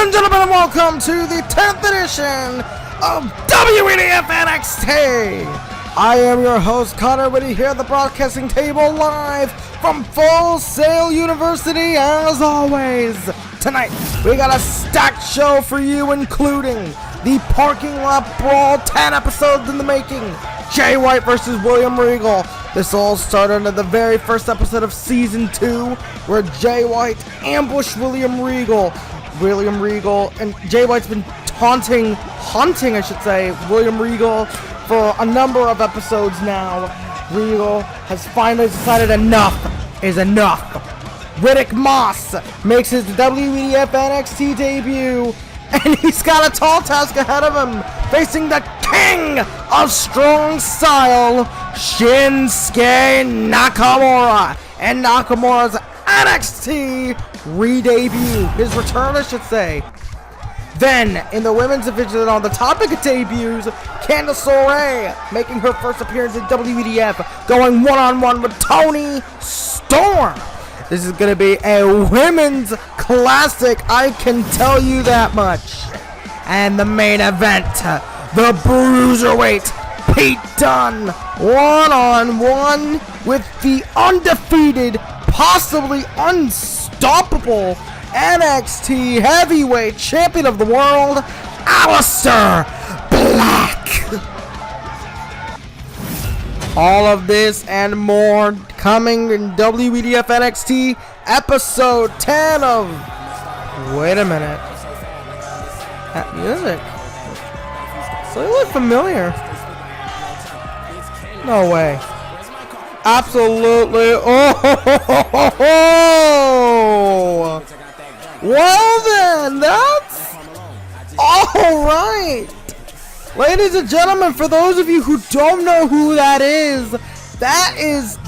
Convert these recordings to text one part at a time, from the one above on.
and gentlemen, welcome to the 10th edition of WEDF NXT. I am your host, Connor Witte, here at the broadcasting table live from Full Sail University. As always, tonight we got a stacked show for you, including the parking lot brawl, 10 episodes in the making, Jay White versus William Regal. This all started at the very first episode of Season 2, where Jay White ambushed William Regal. William Regal and Jay White's been hunting, William Regal for a number of episodes now. Regal has finally decided enough is enough. Riddick Moss makes his WEDF NXT debut, and he's got a tall task ahead of him, facing the king of strong style, Shinsuke Nakamura, and Nakamura's NXT re-debut, his return I should say. Then, in the women's division, on the topic of debuts, Candice LeRae making her first appearance in WEDF, going one-on-one with Toni Storm. This is going to be a women's classic, I can tell you that much. And the main event, the Bruiserweight Bate Dunn, one-on-one with the undefeated, possibly unstoppable NXT Heavyweight Champion of the World, Aleister Black. All of this and more coming in WEDF NXT episode 10 of... Wait a minute. That music. So you look familiar. No way. Absolutely. Oh! Well then, that's alright. Ladies and gentlemen, for those of you who don't know who that is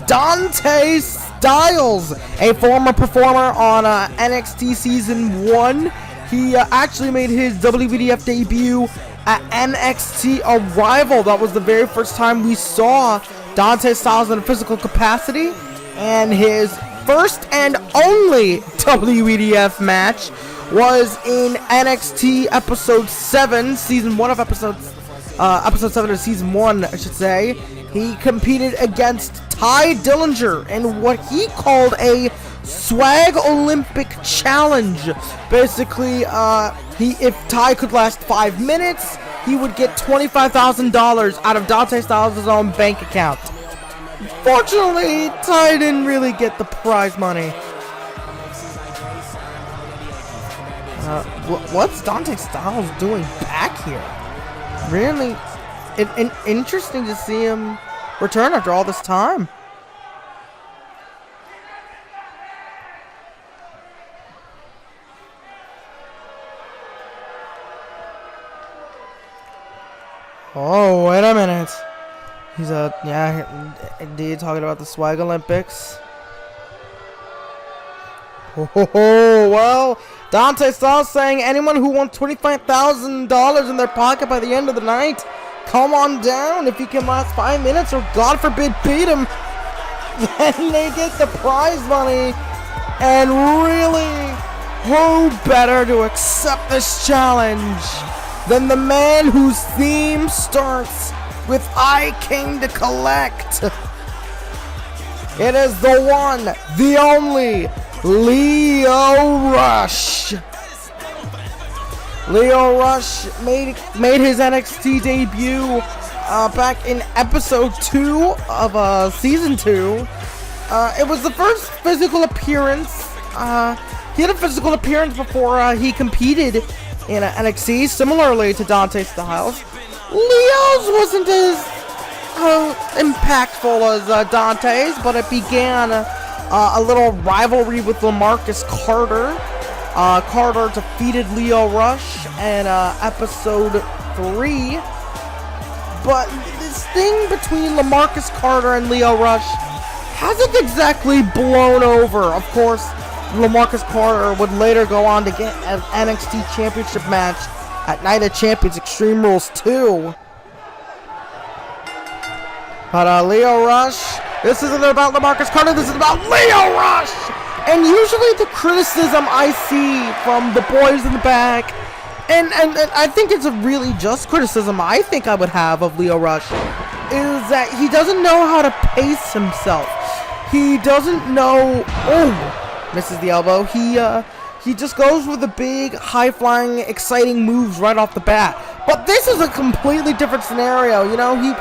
Dante Styles, a former performer on NXT Season 1. He actually made his WWF debut at NXT Arrival. That was the very first time we saw Dante Styles in a physical capacity, and his first and only WEDF match was in NXT Episode 7, Season 1 of Episode 7 of Season 1, I should say. He competed against Tye Dillinger in what he called a Swag Olympic Challenge. Basically, if Tye could last 5 minutes, he would get $25,000 out of Dante Styles' own bank account. Fortunately, Tye didn't really get the prize money. What's Dante Styles doing back here? Really interesting to see him return after all this time. Oh, wait a minute. He's indeed talking about the Swag Olympics. Oh, well, Dante Styles saying anyone who wants $25,000 in their pocket by the end of the night, come on down. If you can last 5 minutes or God forbid beat him, then they get the prize money. And really, who better to accept this challenge than the man whose theme starts with I came to collect. It is the one, the only, Lio Rush. Lio Rush made his NXT debut back in episode 2 of Season 2. It was the first physical appearance. He had a physical appearance before he competed in NXT, similarly to Dante Styles. Leo's wasn't as impactful as Dante's, but it began a little rivalry with LaMarcus Carter. Carter defeated Lio Rush in episode 3, but this thing between LaMarcus Carter and Lio Rush hasn't exactly blown over. Of course, LaMarcus Carter would later go on to get an NXT Championship match at Night of Champions Extreme Rules 2. But Lio Rush, this isn't about LaMarcus Carter, this is about Lio Rush! And usually the criticism I see from the boys in the back, and I think it's a really just criticism I think I would have of Lio Rush, is that he doesn't know how to pace himself. He doesn't know... Oh! Misses the elbow. He just goes with the big, high-flying, exciting moves right off the bat. But this is a completely different scenario, you know? He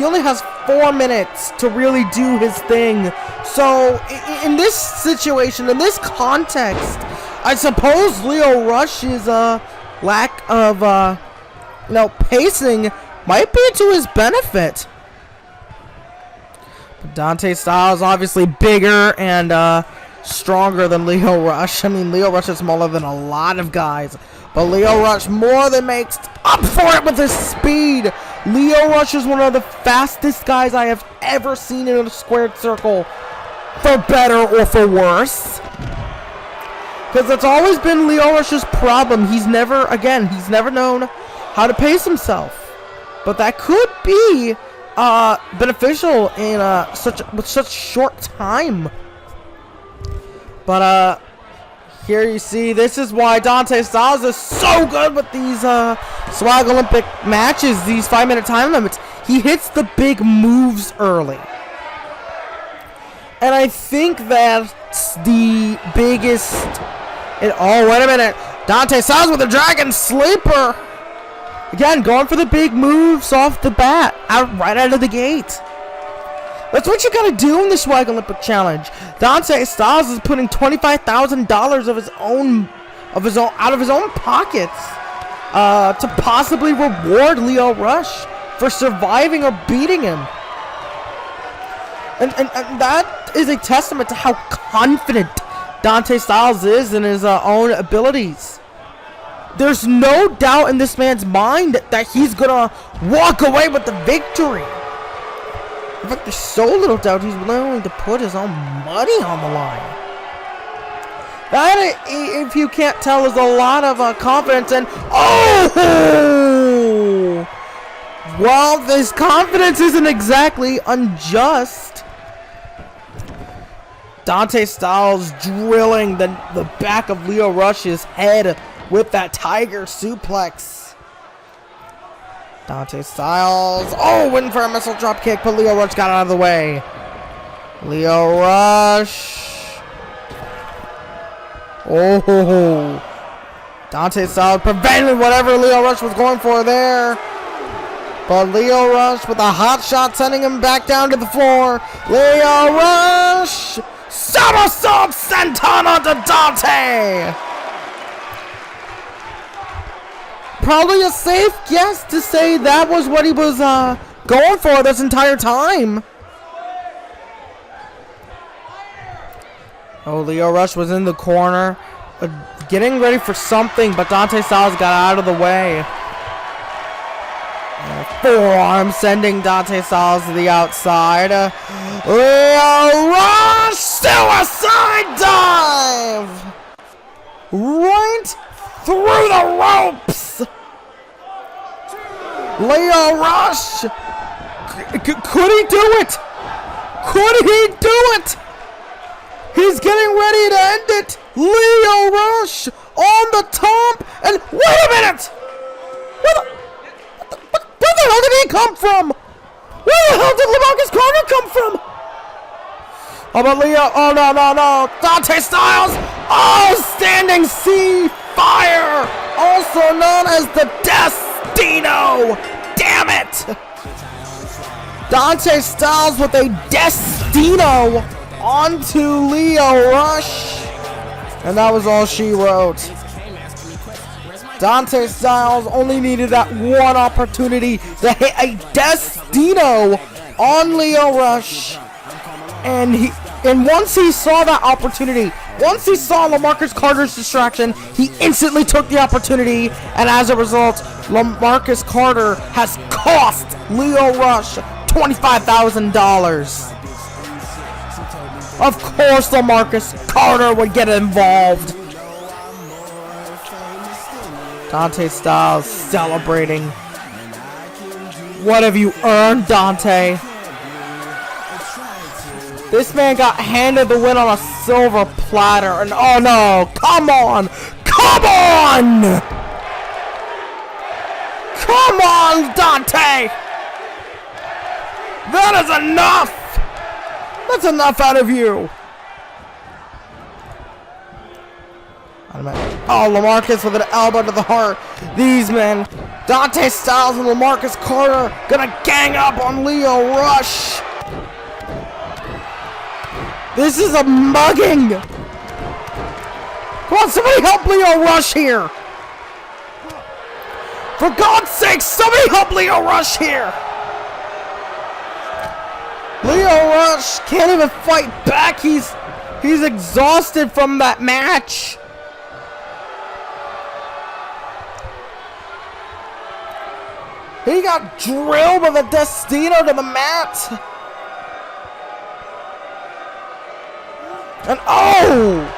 only has 4 minutes to really do his thing. So, in this situation, in this context, I suppose Lio Rush's lack of, pacing might be to his benefit. But Dante Styles obviously bigger and stronger than Lio Rush. I mean, Lio Rush is smaller than a lot of guys, but Lio Rush more than makes up for it with his speed. Lio Rush is one of the fastest guys I have ever seen in a squared circle, for better or for worse. Because that's always been Lio Rush's problem. He's never known how to pace himself. But that could be beneficial in with such short time. But here you see, this is why Dante Styles is so good with these Swag Olympic matches, these 5-minute time limits. He hits the big moves early. And I think that's the biggest... Oh, wait a minute. Dante Styles with a Dragon Sleeper. Again, going for the big moves off the bat, right out of the gate. That's what you gotta do in the Swag Olympic Challenge. Dante Styles is putting $25,000 out of his own pockets to possibly reward Lio Rush for surviving or beating him. And that is a testament to how confident Dante Styles is in his own abilities. There's no doubt in this man's mind that he's gonna walk away with the victory. In fact, there's so little doubt he's willing to put his own money on the line. That, if you can't tell, is a lot of confidence. And oh, well, this confidence isn't exactly unjust. Dante Styles drilling the back of Lio Rush's head with that tiger suplex. Dante Styles, waiting for a missile drop kick, but Lio Rush got out of the way. Lio Rush. Oh, Dante Styles prevented whatever Lio Rush was going for there. But Lio Rush with a hot shot, sending him back down to the floor. Lio Rush, somersault senton onto Dante. Probably a safe guess to say that was what he was going for this entire time. Oh, Lio Rush was in the corner, getting ready for something, but Dante Styles got out of the way. Forearm sending Dante Styles to the outside. Lio Rush, suicide dive! Right through the ropes! Lio Rush! Could he do it? Could he do it? He's getting ready to end it! Lio Rush on the top! And wait a minute! Where the hell did he come from? Where the hell did LaMarcus Carter come from? Oh, but Lio, oh no. Dante Styles, standing sea fire, also known as the Destino. Damn it! Dante Styles with a Destino onto Lio Rush. And that was all she wrote. Dante Styles only needed that one opportunity to hit a Destino on Lio Rush. And once he saw that opportunity, once he saw LaMarcus Carter's distraction, he instantly took the opportunity, and as a result, LaMarcus Carter has cost Lio Rush $25,000. Of course LaMarcus Carter would get involved. Dante Styles celebrating. What have you earned, Dante? This man got handed the win on a silver platter, and oh no, come on! Come on! Come on, Dante! That is enough! That's enough out of you! Oh, LaMarcus with an elbow to the heart. These men, Dante Styles and LaMarcus Carter, gonna gang up on Lio Rush. This is a mugging! Come on, somebody help Lio Rush here! For God's sake, somebody help Lio Rush here! Lio Rush can't even fight back. He's exhausted from that match. He got drilled with a Destino to the mat. And oh!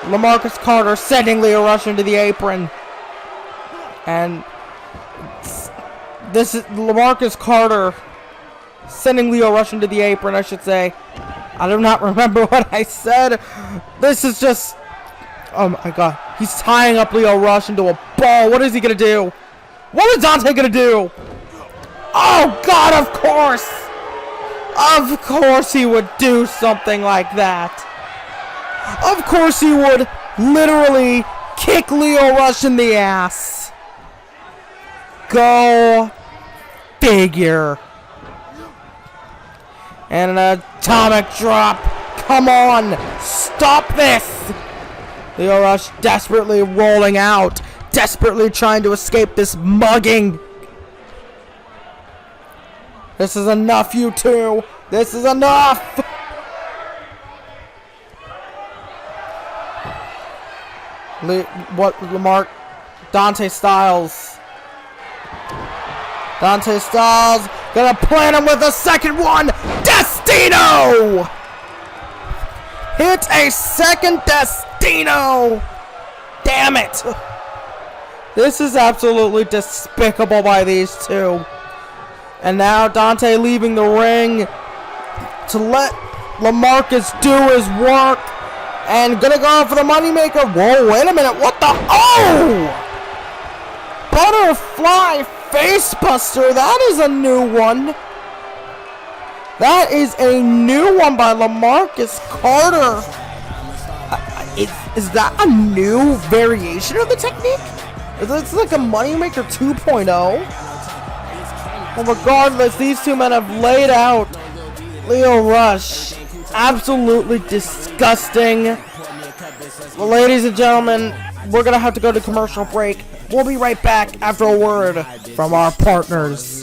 LaMarcus Carter sending Lio Rush into the apron. And this is LaMarcus Carter sending Lio Rush into the apron, I should say. I do not remember what I said. This is just... Oh my god. He's tying up Lio Rush into a ball. What is he going to do? What is Dante going to do? Oh god, of course! Of course he would do something like that. Of course he would literally kick Lio Rush in the ass. Go figure. And an atomic drop. Come on. Stop this. Lio Rush desperately rolling out. Desperately trying to escape this mugging. This is enough, you two. This is enough. Dante Styles. Dante Styles gonna plant him with a second one. Destino! Hit a second Destino! Damn it! This is absolutely despicable by these two. And now Dante leaving the ring to let LaMarcus do his work. And gonna go for the moneymaker. Whoa, wait a minute. What the? Oh! Butterfly facebuster. That is a new one. That is a new one by LaMarcus Carter. Is that a new variation of the technique? It's like a moneymaker 2.0. Well, regardless, these two men have laid out Lio Rush. Absolutely disgusting. Well, ladies and gentlemen, we're gonna have to go to commercial break. We'll be right back after a word from our partners.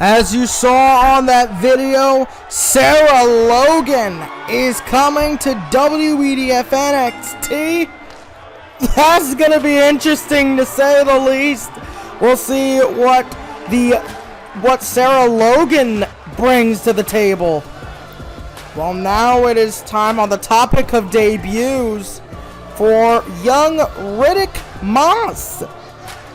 As you saw on that video, Sarah Logan is coming to WEDF NXT. That's going to be interesting to say the least. We'll see what Sarah Logan brings to the table. Well, now it is time on the topic of debuts for young Riddick Moss.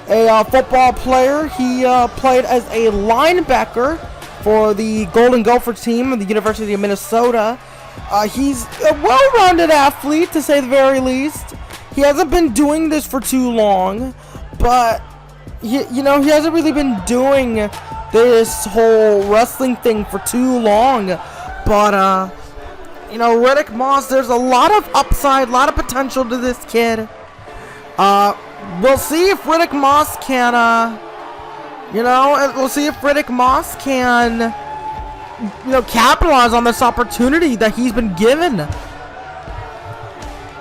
A football player. He played as a linebacker for the Golden Gopher team of the University of Minnesota. He's a well-rounded athlete, to say the very least. He hasn't been doing this for too long, but he hasn't really been doing this whole wrestling thing for too long. But you know, Riddick Moss, there's a lot of upside, a lot of potential to this kid. We'll see if Riddick Moss can, we'll see if Riddick Moss can, capitalize on this opportunity that he's been given.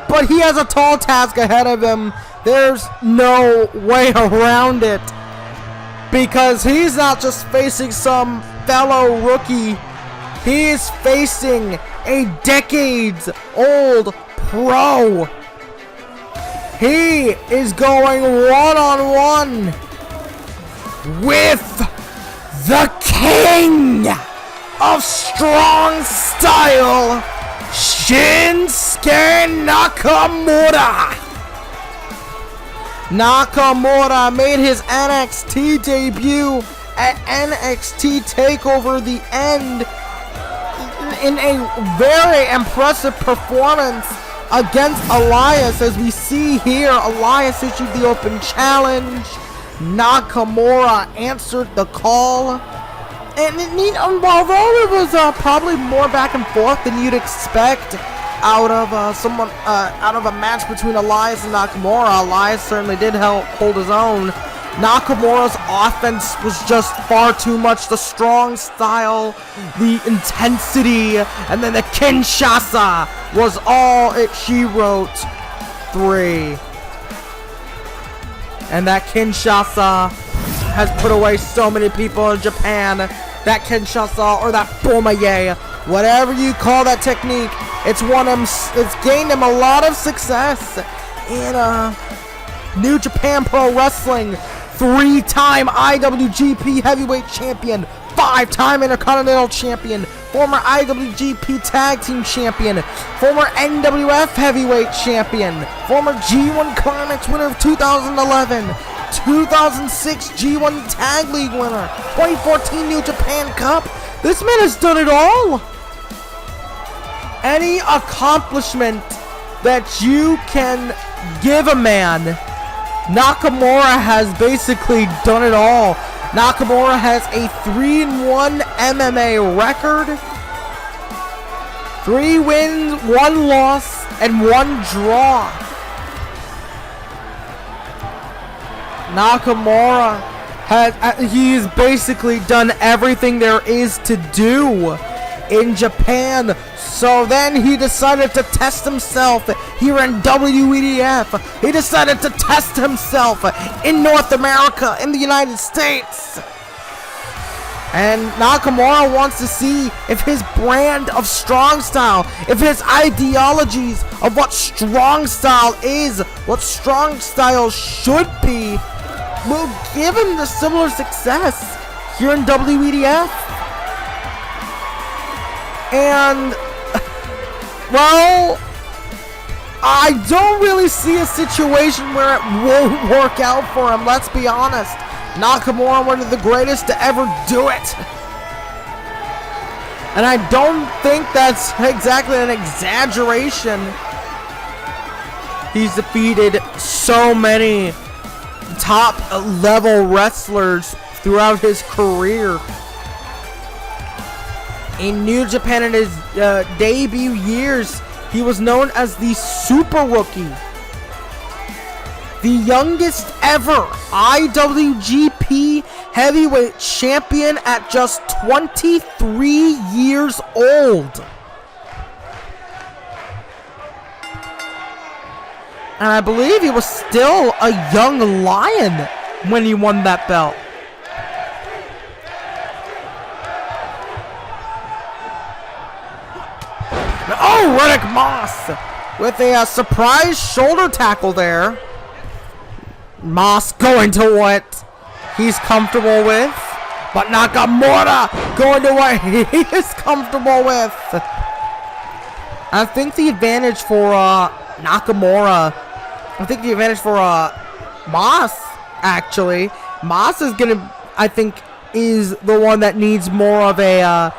But he has a tall task ahead of him. There's no way around it. Because he's not just facing some fellow rookie. He is facing a decades-old pro. He is going one-on-one with the king of strong style, Shinsuke Nakamura. Nakamura made his NXT debut at NXT TakeOver The End in a very impressive performance against Elias. As we see here, Elias issued the open challenge. Nakamura answered the call. And although it was probably more back and forth than you'd expect out of a match between Elias and Nakamura, Elias certainly did hold his own. Nakamura's offense was just far too much. The strong style, the intensity, and then the Kinshasa was all she wrote. 3. And that Kinshasa has put away so many people in Japan. That Kinshasa or that Bomaye, whatever you call that technique, it's gained him a lot of success in New Japan Pro Wrestling. 3-time IWGP Heavyweight Champion, 5-time Intercontinental Champion, former IWGP Tag Team Champion, former NWF Heavyweight Champion, former G1 Climax winner of 2011, 2006 G1 Tag League winner, 2014 New Japan Cup. This man has done it all. Any accomplishment that you can give a man, Nakamura has basically done it all. Nakamura has a 3-1 MMA record. 3 wins, 1 loss, and 1 draw. Nakamura he's basically done everything there is to do in Japan. So then he decided to test himself here in WEDF. He decided to test himself in North America, in the United States. And Nakamura wants to see if his brand of strong style, if his ideologies of what strong style is, what strong style should be, will give him the similar success here in WEDF. And, well, I don't really see a situation where it won't work out for him, let's be honest. Nakamura, one of the greatest to ever do it. And I don't think that's exactly an exaggeration. He's defeated so many top level wrestlers throughout his career. In New Japan in his debut years, he was known as the Super Rookie. The youngest ever IWGP Heavyweight Champion at just 23 years old. And I believe he was still a young lion when he won that belt. Oh, Riddick Moss with a surprise shoulder tackle there. Moss going to what he's comfortable with, but Nakamura going to what he is comfortable with. I think the advantage for Nakamura, I think the advantage for Moss, actually. Moss is gonna, I think, is the one that needs more of a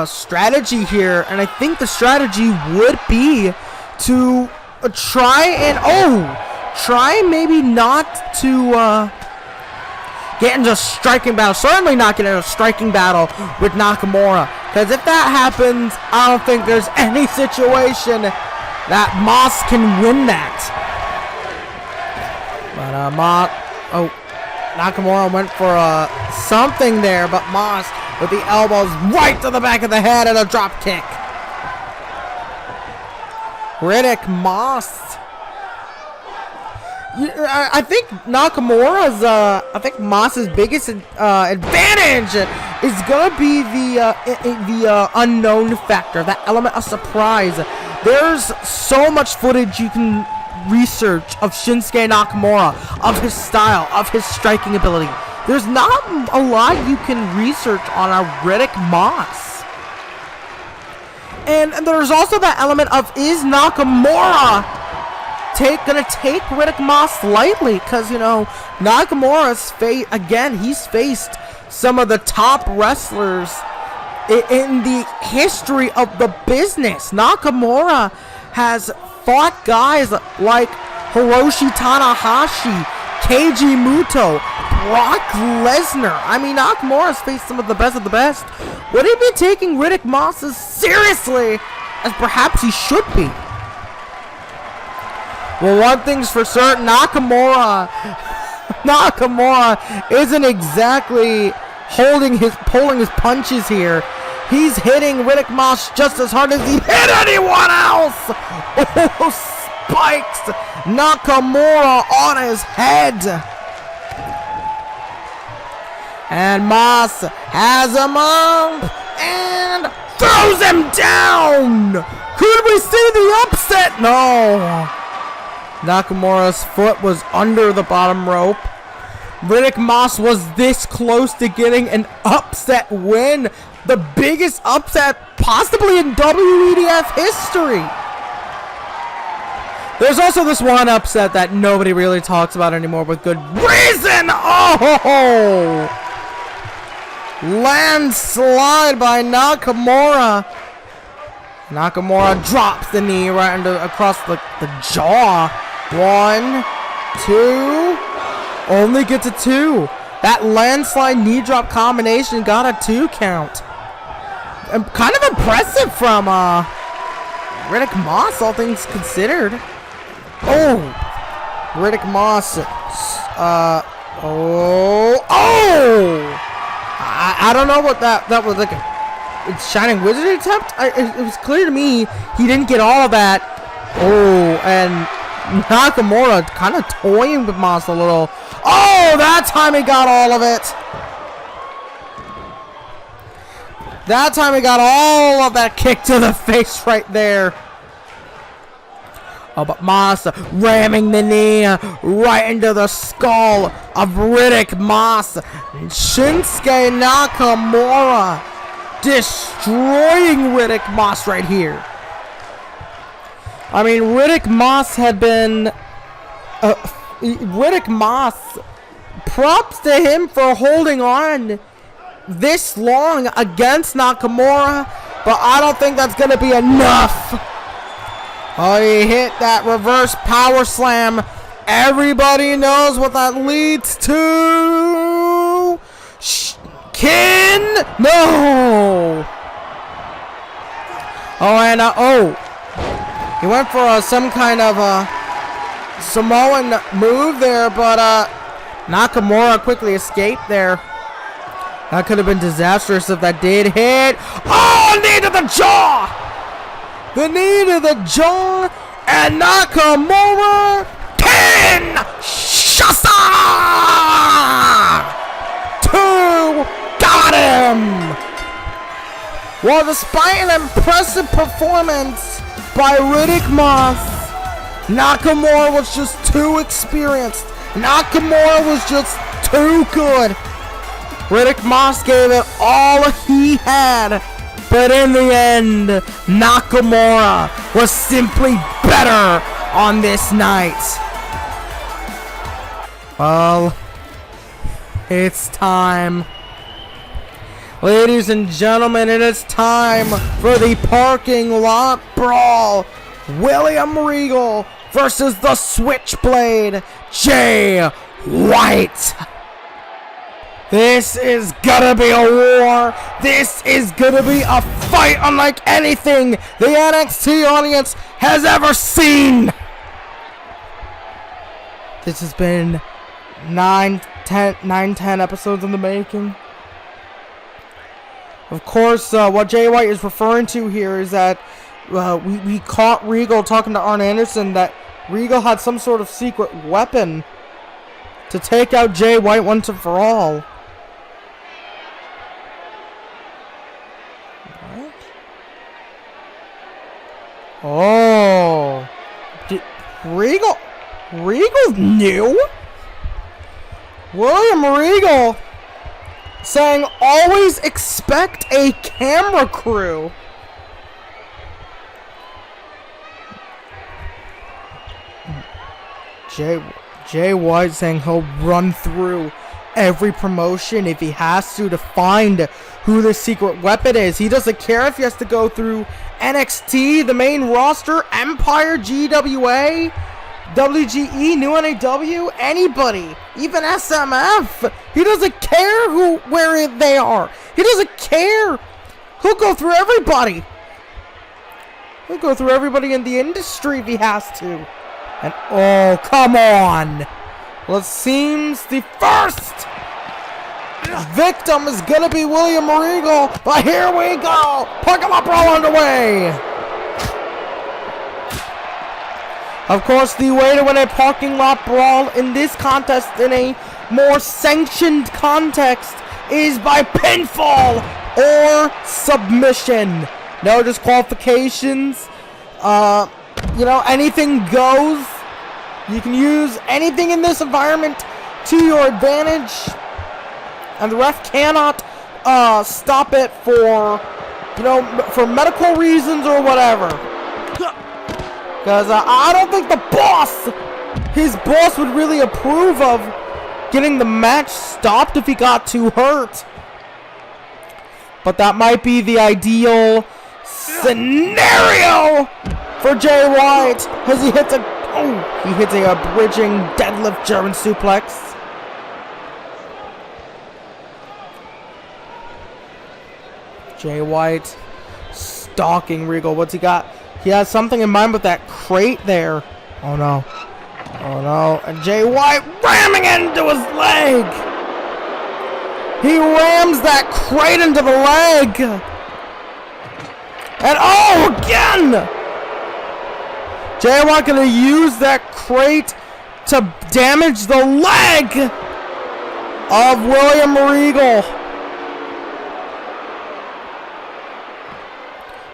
strategy here, and I think the strategy would be to try maybe not to get into a striking battle. Certainly not get into a striking battle with Nakamura. Because if that happens, I don't think there's any situation that Moss can win that. But Nakamura went for something there, but Moss with the elbows right to the back of the head and a drop kick. Riddick Moss. I think Nakamura's, I think Moss's biggest advantage is gonna be the unknown factor, that element of surprise. There's so much footage you can research of Shinsuke Nakamura, of his style, of his striking ability. There's not a lot you can research on a Riddick Moss. And there's also that element of, is Nakamura gonna take Riddick Moss lightly? Because, you know, Nakamura's he's faced some of the top wrestlers in the history of the business. Nakamura has fought guys like Hiroshi Tanahashi, Keiji Muto, Brock Lesnar. I mean, Nakamura's faced some of the best of the best. Would he be taking Riddick Moss as seriously as perhaps he should be? Well, one thing's for certain, Nakamura isn't exactly pulling his punches here. He's hitting Riddick Moss just as hard as he hit anyone else. Oh, spikes Nakamura on his head. And Moss has him up and throws him down. Could we see the upset? No. Nakamura's foot was under the bottom rope. Riddick Moss was this close to getting an upset win. The biggest upset possibly in WEDF history. There's also this one upset that nobody really talks about anymore with good reason. Oh! Landslide by Nakamura. Nakamura drops the knee right across the jaw. 1, 2. Only gets a 2. That landslide knee drop combination got a 2 count. Kind of impressive from Riddick Moss, all things considered. Oh, Riddick Moss. I don't know what that was like. A Shining Wizard attempt. It was clear to me he didn't get all of that. Oh, and Nakamura kind of toying with Moss a little. Oh, that time he got all of it. That time he got all of that kick to the face right there. Oh, but Moss ramming the knee right into the skull of Riddick Moss. Shinsuke Nakamura destroying Riddick Moss right here. I mean, Riddick Moss had been... Riddick Moss, props to him for holding on this long against Nakamura, but I don't think that's going to be enough. Oh, he hit that reverse power slam. Everybody knows what that leads to. No! Oh, and he went for some kind of Samoan move there, but Nakamura quickly escaped there. That could have been disastrous if that did hit. Oh, knee to the jaw! The knee to the jaw, and Nakamura Kinshasa! 2 got him! Well, despite an impressive performance by Riddick Moss, Nakamura was just too experienced. Nakamura was just too good. Riddick Moss gave it all he had, but in the end, Nakamura was simply better on this night. Well, it's time. Ladies and gentlemen, it is time for the parking lot brawl. William Regal versus the Switchblade, Jay White. This is gonna be a war. This is gonna be a fight unlike anything the NXT audience has ever seen. This has been 9, 10 episodes in the making. Of course, what Jay White is referring to here is that we caught Regal talking to Arn Anderson that Regal had some sort of secret weapon to take out Jay White once and for all. What? Oh. Regal knew? William Regal saying always expect a camera crew. Jay White saying he'll run through every promotion if he has to find who the secret weapon is. He doesn't care if he has to go through NXT, the main roster, Empire, GWA, WGE, New NAW, anybody, even SMF. He doesn't care where they are. He doesn't care. He'll go through everybody. He'll go through everybody in the industry if he has to. And oh, come on. Well, it seems the first victim is gonna be William Regal, but here we go. Pick him up, brawl underway. Of course, the way to win a parking lot brawl in this contest, in a more sanctioned context, is by pinfall or submission. No disqualifications. You know, anything goes. You can use anything in this environment to your advantage, and the ref cannot stop it for, you know, for medical reasons or whatever. Because I don't think his boss would really approve of getting the match stopped if he got too hurt. But that might be the ideal scenario for Jay White as he hits a bridging deadlift German suplex. Jay White stalking Regal. What's he got? He has something in mind with that crate there. Oh no. Oh no. And Jay White ramming into his leg. He rams that crate into the leg. And oh, again! Jay White gonna use that crate to damage the leg of William Regal.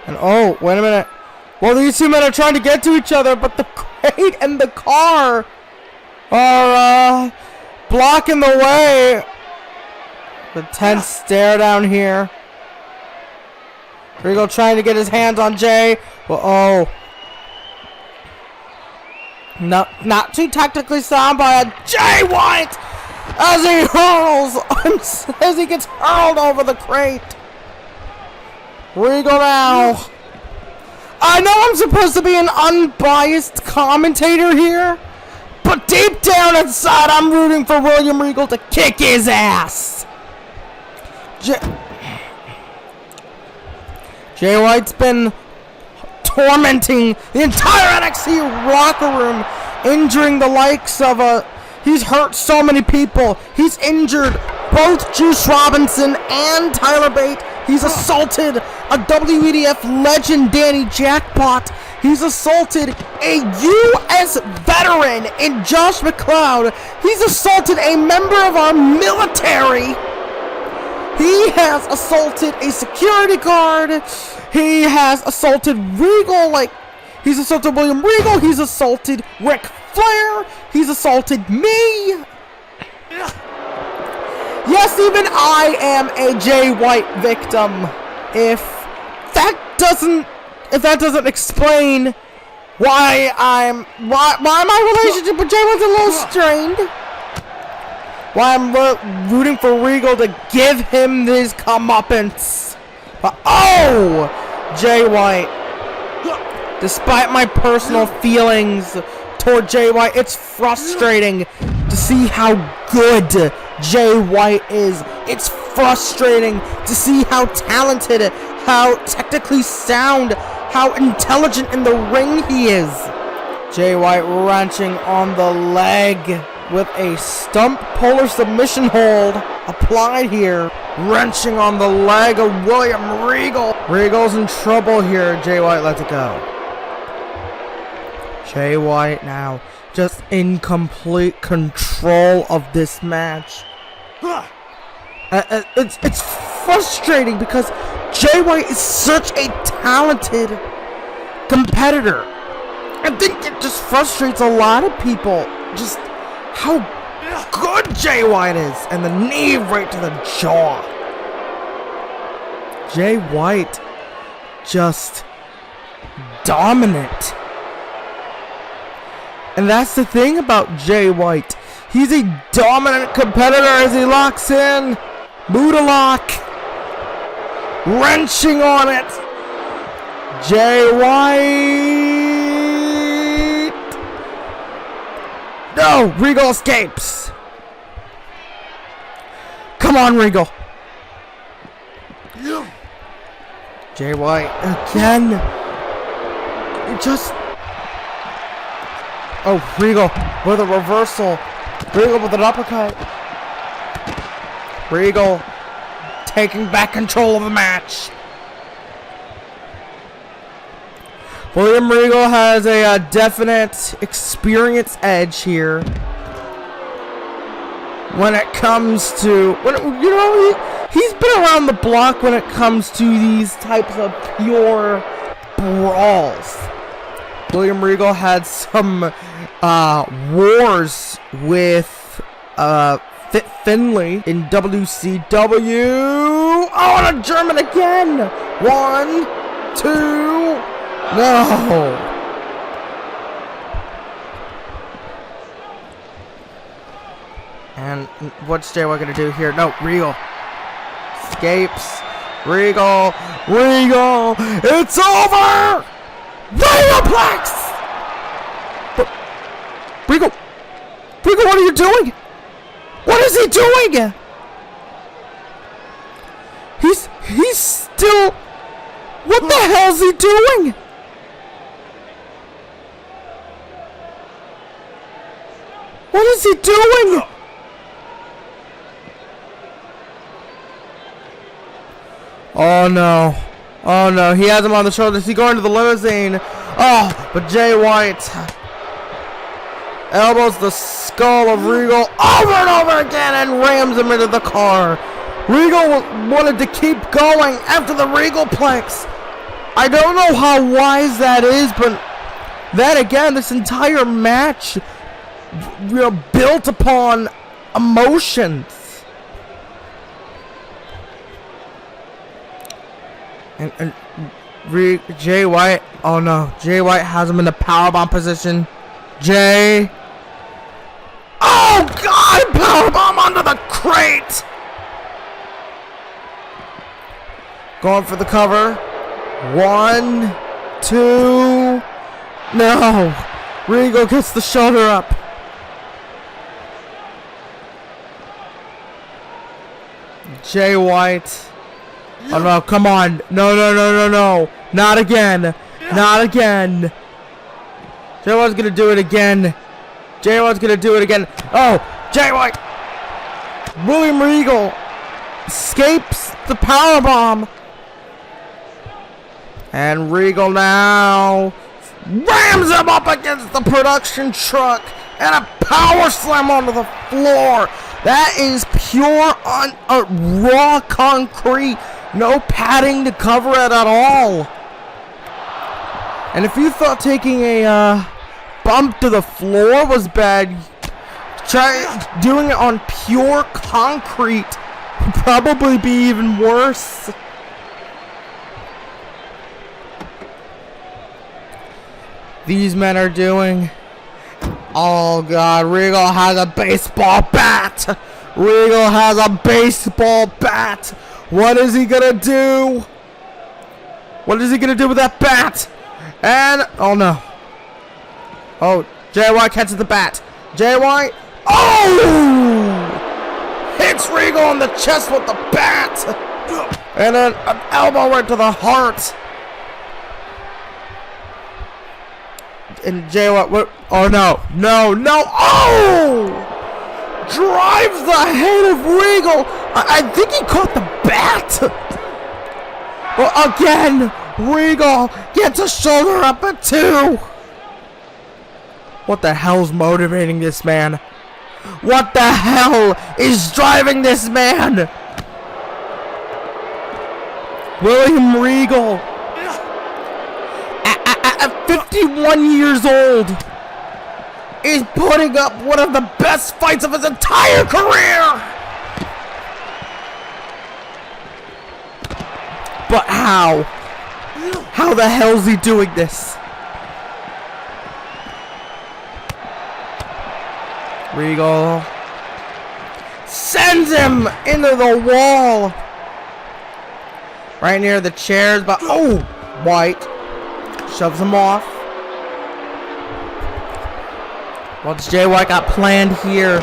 And oh, wait a minute. Well, these two men are trying to get to each other, but the crate and the car are blocking the way. The tense stare down here. Regal trying to get his hands on Jay. Well, oh. Not too technically sound by Jay White as he hurls, as he gets hurled over the crate. Regal now. I know I'm supposed to be an unbiased commentator here, but deep down inside, I'm rooting for William Regal to kick his ass. Jay White's been tormenting the entire NXT locker room, injuring the likes of he's hurt so many people. He's injured both Juice Robinson and Tyler Bate. He's assaulted a WEDF legend, Danny Jackpot. He's assaulted a U.S. veteran in Josh Mccloud. He's assaulted a member of our military. He has assaulted a security guard. He has assaulted Regal, he's assaulted William Regal. He's assaulted Ric Flair. He's assaulted me. Yes, even I am a Jay White victim. If that doesn't explain why my relationship with Jay White's a little strained. Why I'm rooting for Regal to give him his comeuppance. But oh, Jay White. Despite my personal feelings toward Jay White, it's frustrating to see how good Jay White is. It's frustrating to see how talented, how technically sound, how intelligent in the ring he is. Jay White wrenching on the leg with a stump polar submission hold applied here. Wrenching on the leg of William Regal. Regal's in trouble here. Jay White lets it go. Jay White now just in complete control of this match. It's frustrating because Jay White is such a talented competitor. I think it just frustrates a lot of people just how good Jay White is. And the knee right to the jaw. Jay White just dominant. And that's the thing about Jay White. He's a dominant competitor as he locks in. Buddha lock. Wrenching on it. Jay White. No, Regal escapes. Come on, Regal. Jay White again. Just. Oh, Regal with a reversal. Regal with an uppercut. Regal taking back control of the match. William Regal has a definite experience edge here when it comes to, he's been around the block when it comes to these types of pure brawls. William Regal had some wars with Fit Finlay in WCW. Oh, and a German again. 1, 2, no. And what's Jay White gonna do here? No, Regal escapes. Regal, it's over. Regalplex! But Regal, what are you doing? What is he doing? He's still. What the hell's he doing? What is he doing? Oh no. Oh no, he has him on the shoulders. He's going to the limousine. Oh, but Jay White elbows the skull of Regal over and over again and rams him into the car. Regal wanted to keep going after the Regalplex. I don't know how wise that is, but then again, this entire match, built upon emotions. And Jay White, oh no, Jay White has him in the powerbomb position. Jay, oh god, powerbomb onto the crate. Going for the cover. 1, 2, no. Regal gets the shoulder up. Jay White. Oh no, come on. No. Not again. Not again. Jay White's gonna do it again. Jay White's gonna do it again. Oh, Jay White. William Regal escapes the powerbomb. And Regal now rams him up against the production truck and a power slam onto the floor. That is pure raw concrete. No padding to cover it at all. And if you thought taking a bump to the floor was bad, try doing it on pure concrete. Would probably be even worse. These men are doing. Oh god, Regal has a baseball bat. Regal has a baseball bat. What is he gonna do? What is he gonna do with that bat? And oh no. Oh, Jay White catches the bat. Jay White. Oh! hits Regal in the chest with the bat, and then an elbow right to the heart. And Jay White, what? Oh no, no, no! Oh! Drives the head of Regal. I think he caught the bat. Well, again, Regal gets a shoulder up at 2. What the hell's motivating this man? What the hell is driving this man? William Regal, at 51 years old, is putting up one of the best fights of his entire career. But how? How the hell is he doing this? Regal sends him into the wall. Right near the chairs, but oh! White shoves him off. What's Jay White got planned here?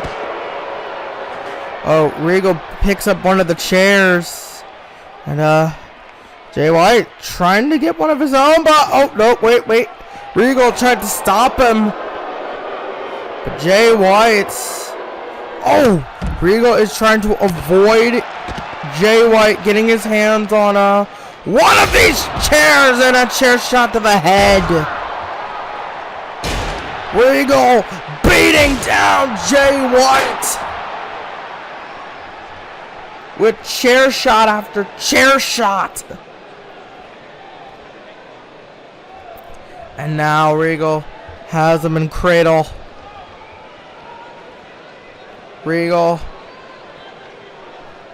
Oh, Regal picks up one of the chairs. And, Jay White trying to get one of his own, but oh, no, wait. Regal tried to stop him. But Jay White's... Oh! Regal is trying to avoid Jay White getting his hands on one of these chairs, and a chair shot to the head. Regal beating down Jay White with chair shot after chair shot. And now Regal has him in cradle. Regal,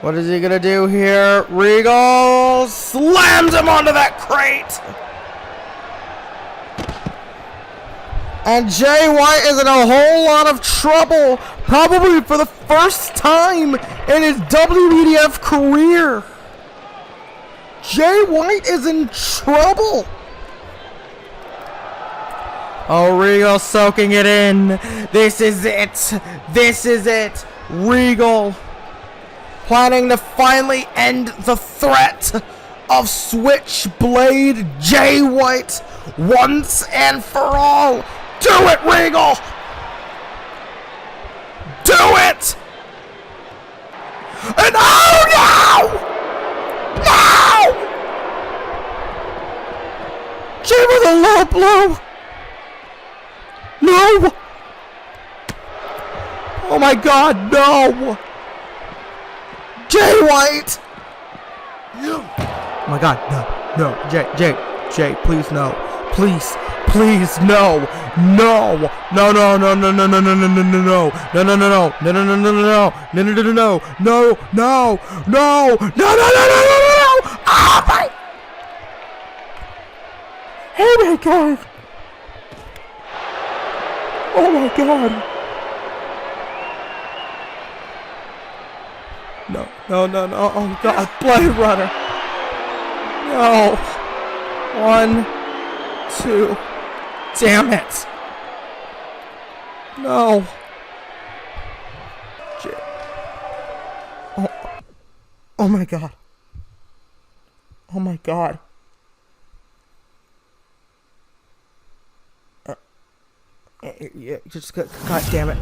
what is he gonna do here? Regal slams him onto that crate. And Jay White is in a whole lot of trouble, probably for the first time in his WEDF career. Jay White is in trouble. Oh, Regal soaking it in. This is it. This is it. Regal planning to finally end the threat of Switchblade Jay White once and for all. Do it, Regal! Do it! And oh no! No! Jay with a low blow. No! Oh my God, no! Jay White! Oh my God, no, Jay, please no. Please, no. No, oh my! Oh my God! Oh my God! No! Oh God! Blade Runner! No! 1, 2. Damn it! No! Oh my God! Oh my God! Yeah, just God damn it!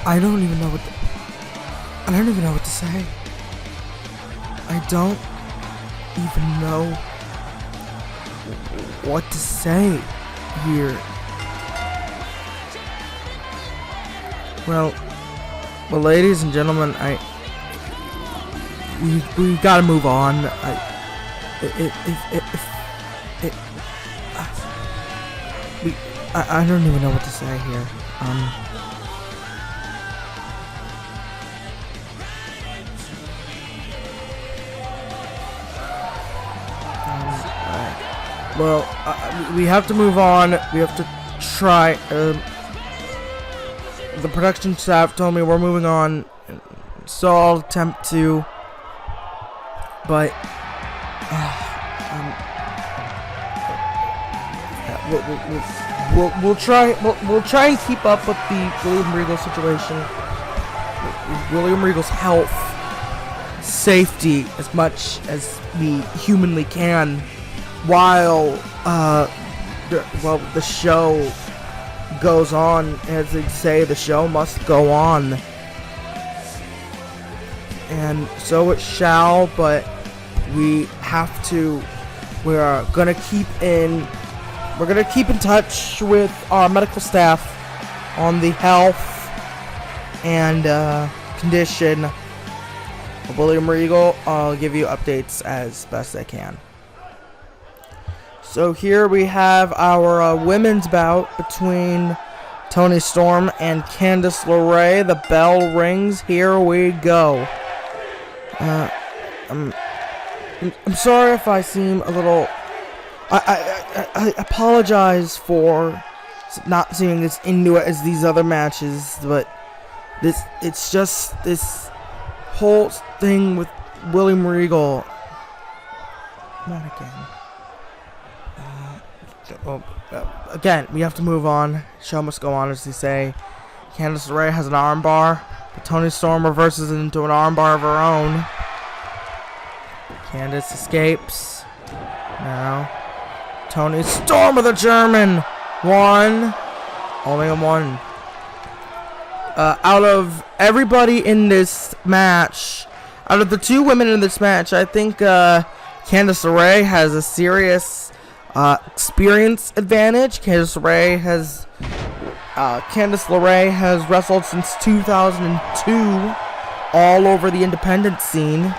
I don't even know what I don't even know what to say. I don't even know what to say here. Well, ladies and gentlemen, we gotta move on. I don't even know what to say here. Well, we have to move on. We have to try. The production staff told me we're moving on, so I'll attempt to. But we'll try and keep up with the William Regal situation. William Regal's health, safety, as much as we humanly can, while the show goes on. As they say, the show must go on, and so it shall. But we have to. We're gonna keep in touch with our medical staff on the health and condition of William Regal. I'll give you updates as best I can. So here we have our women's bout between Toni Storm and Candice LeRae. The bell rings. Here we go. I'm sorry if I seem a little. I apologize for not seeming as into it as these other matches, but it's just this whole thing with William Regal. Not again. Again, we have to move on. Show must go on, as they say. Candice LeRae has an armbar, but Toni Storm reverses it into an armbar of her own. Candice escapes. Now, Toni Storm with a German. One. Only a one. Out of everybody in this match, out of the two women in this match, I think Candice LeRae has a serious experience advantage. Candice LeRae has wrestled since 2002 all over the independent scene.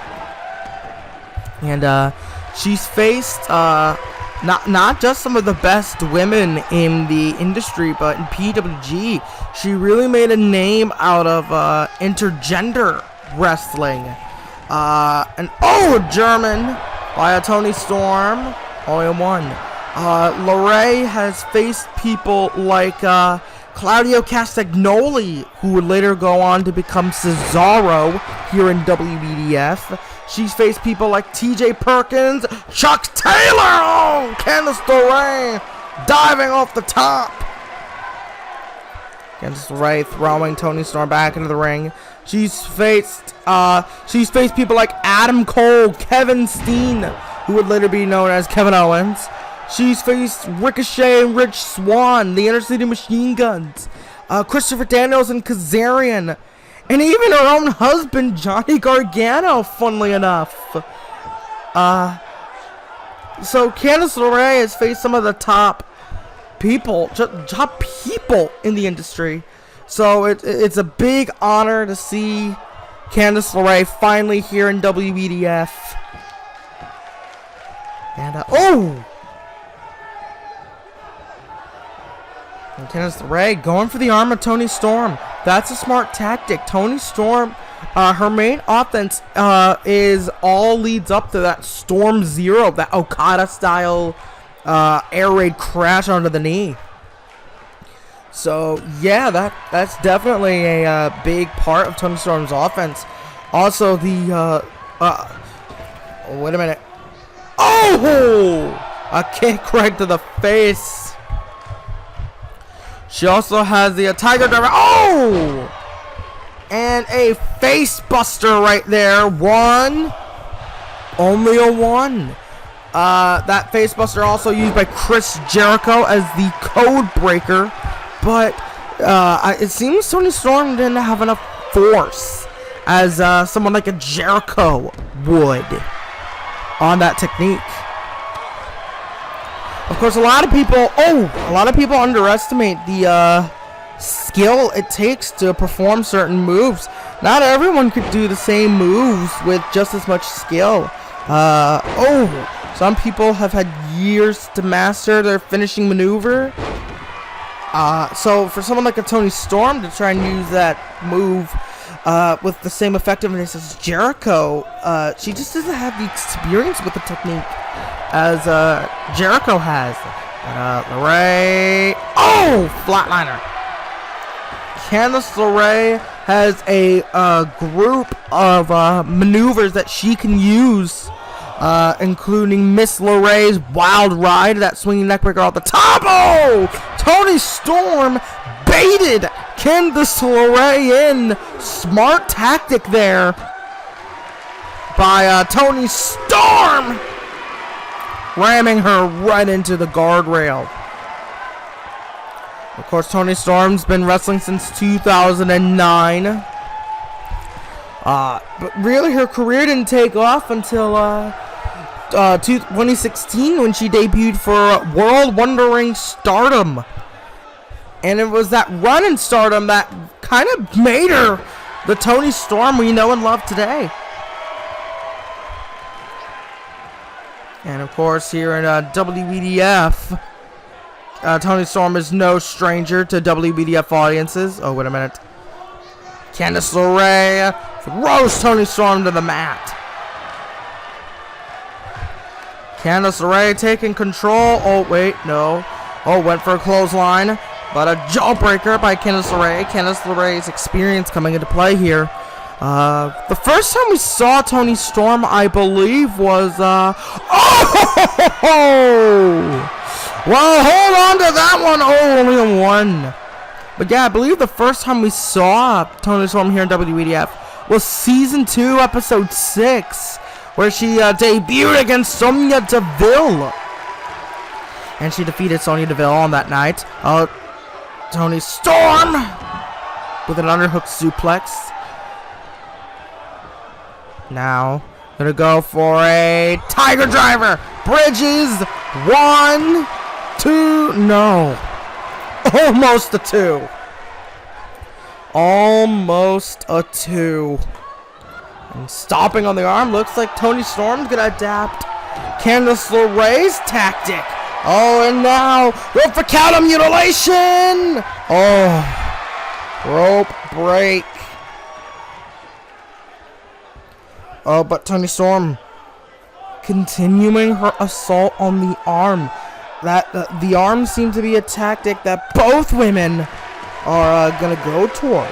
And she's faced not just some of the best women in the industry, but in PWG. She really made a name out of intergender wrestling. German by a Toni Storm. Only a one. LaRae has faced people like Claudio Castagnoli, who would later go on to become Cesaro here in WEDF. She's faced people like TJ Perkins, Chuck Taylor. Oh, Candice LeRae diving off the top. Candice LeRae throwing Toni Storm back into the ring. She's faced people like Adam Cole, Kevin Steen, who would later be known as Kevin Owens. She's faced Ricochet and Rich Swann, the Inner City Machine Guns, Christopher Daniels and Kazarian, and even her own husband, Johnny Gargano, funnily enough. So Candice LeRae has faced some of the top people in the industry. So it's a big honor to see Candice LeRae finally here in WEDF. And and Candice LeRae going for the arm of Toni Storm. That's a smart tactic. Toni Storm, her main offense is all leads up to that Storm Zero, that Okada style air raid crash onto the knee. So yeah, that's definitely a big part of Toni Storm's offense. Also the wait a minute. Oh, a kick right to the face. She also has the Tiger Driver. Oh! And a face buster right there. One. Only a one. That face buster also used by Chris Jericho as the code breaker. But it seems Toni Storm didn't have enough force as someone like a Jericho would on that technique. Of course, a lot of people underestimate the skill it takes to perform certain moves. Not everyone could do the same moves with just as much skill. Some people have had years to master their finishing maneuver. So for someone like a Toni Storm to try and use that move with the same effectiveness as Jericho, she just doesn't have the experience with the technique as Jericho has. LeRae. Oh, flatliner. Candice LeRae has a group of maneuvers that she can use including Miss LaRae's wild ride, that swinging neckbreaker off the top. Oh! Toni Storm baited Candice LeRae in. Smart tactic there by Toni Storm, ramming her right into the guardrail. Of course, Toni Storm's been wrestling since 2009. But really, her career didn't take off until 2016 when she debuted for World Wondering Stardom. And it was that run in Stardom that kind of made her the Toni Storm we know and love today. And of course, here in WEDF, Toni Storm is no stranger to WEDF audiences. Oh, wait a minute. Candice LeRae throws Toni Storm to the mat. Candice LeRae taking control. Oh, wait, no. Oh, went for a clothesline. But a jawbreaker by Candice LeRae. Candice LeRae's experience coming into play here. The first time we saw Toni Storm, I believe, was, oh! Well, hold on to that one. Oh, only a one. But yeah, I believe the first time we saw Toni Storm here in WEDF was Season 2, Episode 6, where she debuted against Sonya Deville. And she defeated Sonya Deville on that night. Toni Storm with an underhook suplex. Now, gonna go for a Tiger Driver. Bridges. 1, 2, no. Almost a 2. Almost a 2. And stopping on the arm. Looks like Toni Storm's gonna adapt Candice LeRae's tactic. Oh, and now rope for counter mutilation. Oh, rope break. Oh, but Toni Storm continuing her assault on the arm. The arm seems to be a tactic that both women are gonna go toward.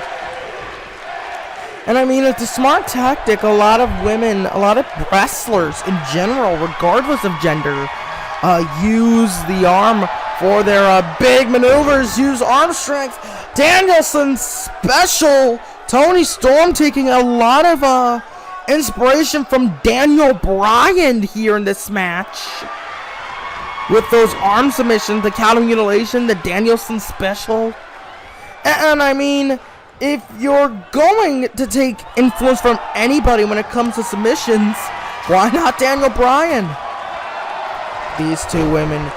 And I mean, it's a smart tactic. A lot of women, a lot of wrestlers in general, regardless of gender, use the arm for their big maneuvers, use arm strength. Danielson's special. Toni Storm taking a lot of inspiration from Daniel Bryan here in this match. With those arm submissions, the counter mutilation, the Danielson special. And I mean, if you're going to take influence from anybody when it comes to submissions, why not Daniel Bryan? These two women,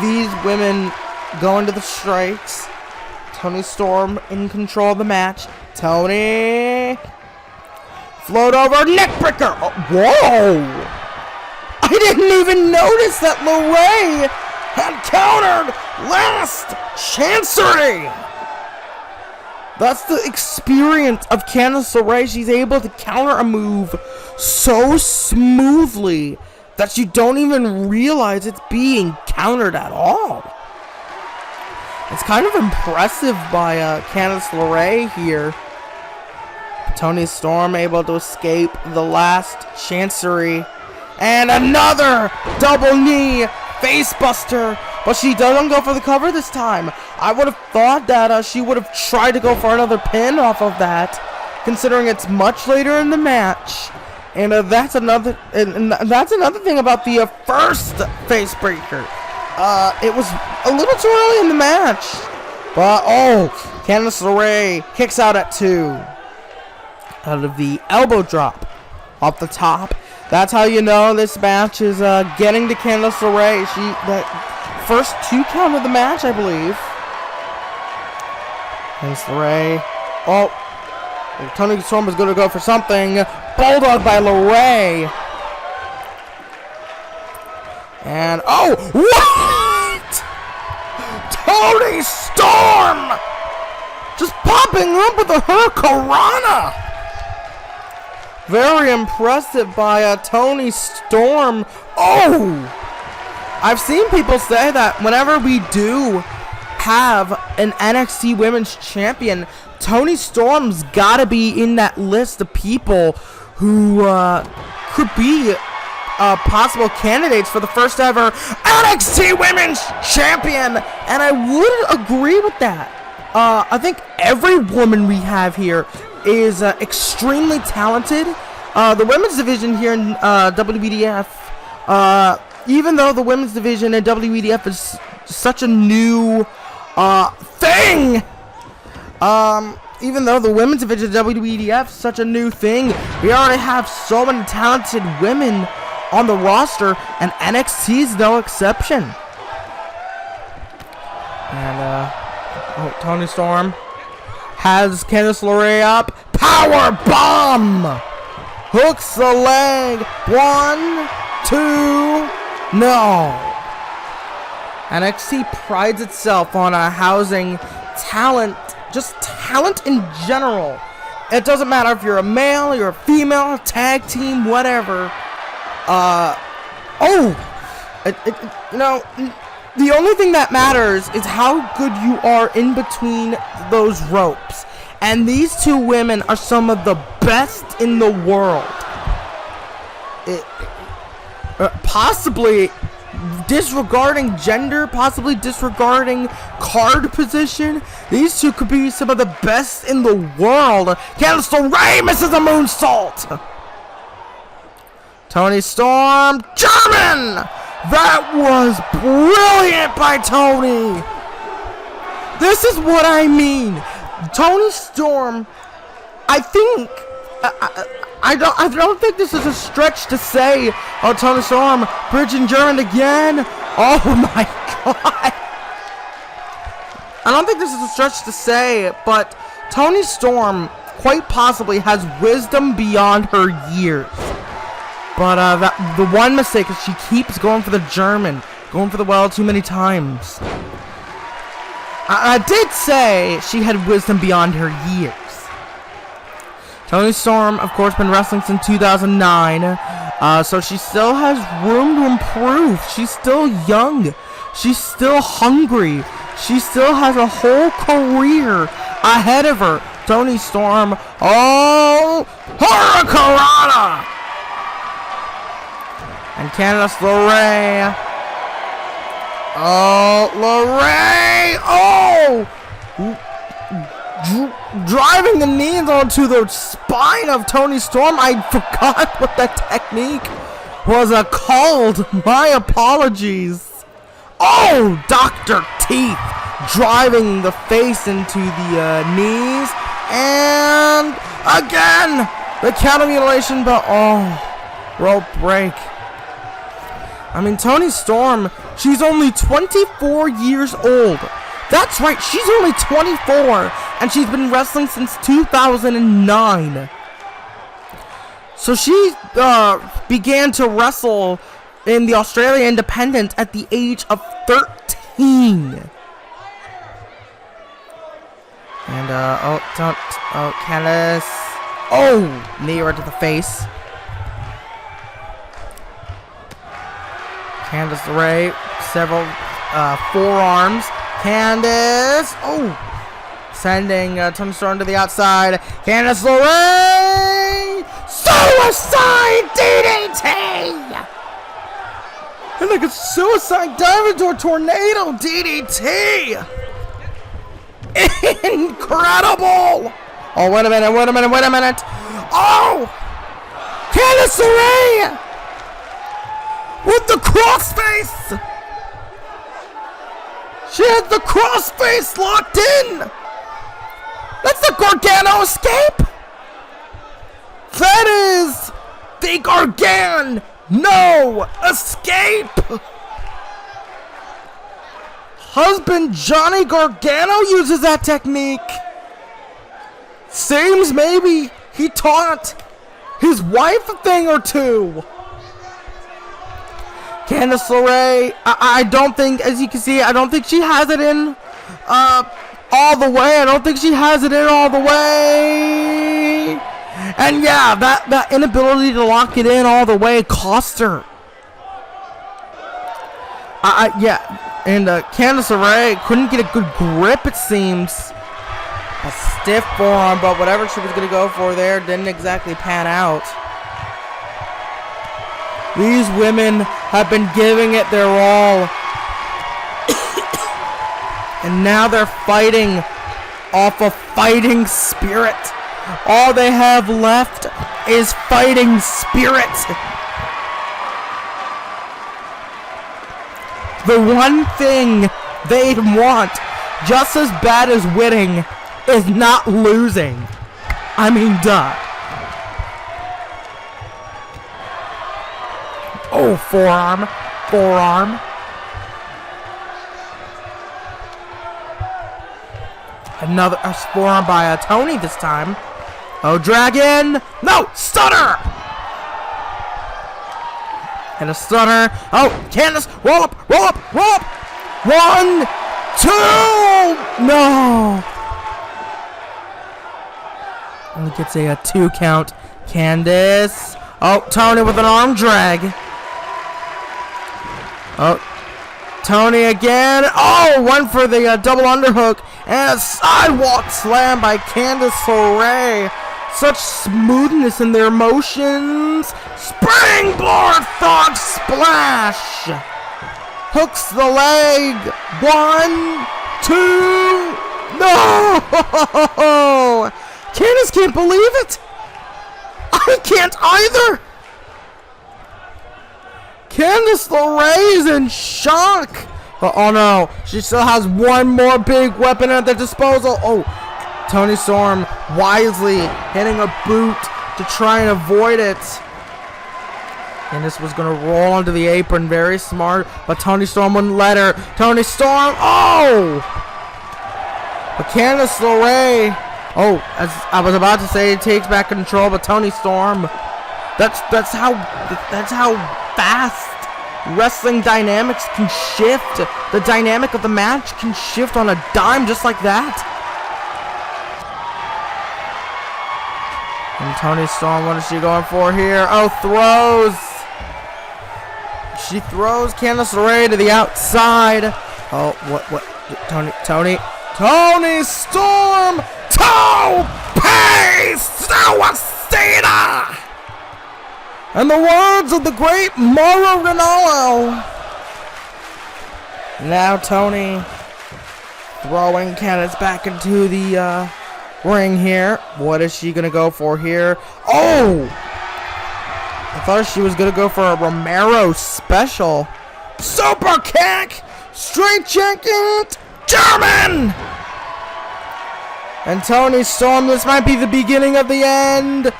these women going to the strikes. Toni Storm in control of the match. Toni, float over, neckbreaker. Oh, whoa! I didn't even notice that LaRae had countered last Chancery. That's the experience of Candice LeRae. She's able to counter a move so smoothly that you don't even realize it's being countered at all. It's kind of impressive by Candice LeRae here. Toni Storm able to escape the last Chancery. And another double knee facebuster. But she doesn't go for the cover this time. I would have thought that she would have tried to go for another pin off of that, considering it's much later in the match. And that's another thing about the first face breaker. It was a little too early in the match. But oh, Candice LeRae kicks out at 2. Out of the elbow drop off the top. That's how you know this match is getting to Candice LeRae. That first 2 count of the match, I believe. Candice LeRae. Oh, Toni Storm is going to go for something. Bulldog by LaRae. And, oh, what? Toni Storm just popping up with a hurricanrana. Very impressive by Toni Storm. Oh! I've seen people say that whenever we do have an NXT Women's Champion, Toni Storm's got to be in that list of people who could be possible candidates for the first ever NXT Women's Champion, and I would agree with that. I think every woman we have here is extremely talented. The women's division here in WEDF, even though the women's division in WEDF is such a new thing, even though the women's division of WEDF is such a new thing, we already have so many talented women on the roster, and NXT is no exception. And Toni Storm has Candice LeRae up. Power bomb! Hooks the leg. 1, 2, no. NXT prides itself on housing talent, just talent in general. It doesn't matter if you're a male, you're a female, a tag team, whatever. You know, the only thing that matters is how good you are in between those ropes. And these two women are some of the best in the world. Possibly disregarding gender, possibly disregarding card position, these two could be some of the best in the world. Candice LeRae misses a moonsault. Toni Storm, German! That was brilliant by Toni. This is what I mean. Toni Storm, I think, I don't think this is a stretch to say, oh, Toni Storm, bridging German again. Oh my God. I don't think this is a stretch to say, but Toni Storm quite possibly has wisdom beyond her years. But the one mistake is she keeps going for the German, going for the well too many times. I did say she had wisdom beyond her years. Toni Storm, of course, been wrestling since 2009, so she still has room to improve. She's still young. She's still hungry. She still has a whole career ahead of her. Toni Storm, oh, Hurricanrana! And Candice LeRae. Oh, LeRae! Oh! Driving the knees onto the spine of Toni Storm. I forgot what that technique was called. My apologies. Oh, Dr. Teeth driving the face into the knees. And again, the counter mutilation, but oh, rope break. I mean, Toni Storm, she's only 24 years old. That's right, she's only 24, and she's been wrestling since 2009. So she began to wrestle in the Australia Independent at the age of 13. And, Candice. Oh, knee right to the face. Candice LeRae, several forearms. Candice, oh, sending Toni Storm to the outside. Candice LeRae, suicide DDT, and like a suicide dive into a tornado DDT. Incredible! Oh, wait a minute. Oh, Candice LeRae with the crossface. She has the crossface locked in. That's the Gargano escape. That is the Gargano escape. Husband Johnny Gargano uses that technique. Seems maybe he taught his wife a thing or two. Candice LeRae, I don't think, as you can see, I don't think she has it in all the way. I don't think she has it in all the way. And yeah, that inability to lock it in all the way cost her. And Candice LeRae couldn't get a good grip, it seems. A stiff forearm, but whatever she was going to go for there didn't exactly pan out. These women have been giving it their all. And now they're fighting off of fighting spirit. All they have left is fighting spirit. The one thing they want, just as bad as winning, is not losing. I mean, duh. Oh, forearm. Forearm. Another forearm by Toni this time. Oh, dragon. No, stunner. And a stunner. Oh, Candice, roll up, roll up, roll up. 1, 2. No. Only gets a 2 count. Candice. Oh, Toni with an arm drag. Oh, Toni again. Oh, one for the double underhook. And a sidewalk slam by Candice LeRae. Such smoothness in their motions. Springboard thought splash. Hooks the leg. 1, 2. No! Candice can't believe it. I can't either. Candice LeRae is in shock. Oh no, she still has one more big weapon at their disposal. Oh, Toni Storm wisely hitting a boot to try and avoid it. Candice was going to roll onto the apron, very smart, but Toni Storm wouldn't let her. Toni Storm, oh! But Candice LeRae, oh, as I was about to say, takes back control, but Toni Storm, that's how fast wrestling dynamics can shift. The dynamic of the match can shift on a dime just like that. And Toni Storm, what is she going for here? Oh, throws. She throws Candice LeRae to the outside. Oh, what? Toni Storm! Tope Suicida! And the words of the great Mauro Ranallo. Now Toni throwing Candice back into the ring here. What is she going to go for here? Oh! I thought she was going to go for a Romero special. Super kick! Straight checking! German! And Toni Storm, this might be the beginning of the end.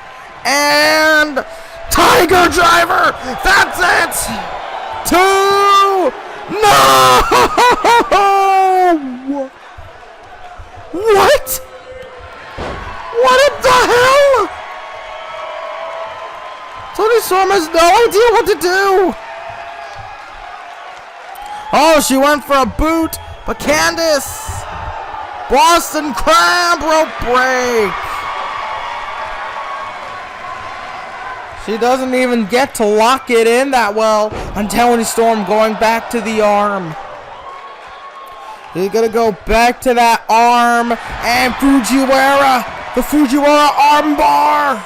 And Tiger Driver! That's it! 2! No! What? What in the hell? Toni Storm has no idea what to do. Oh, she went for a boot, but Candice, Boston Crab rope break. She doesn't even get to lock it in that well until Toni Storm going back to the arm. She's gonna go back to that arm and Fujiwara, the Fujiwara armbar.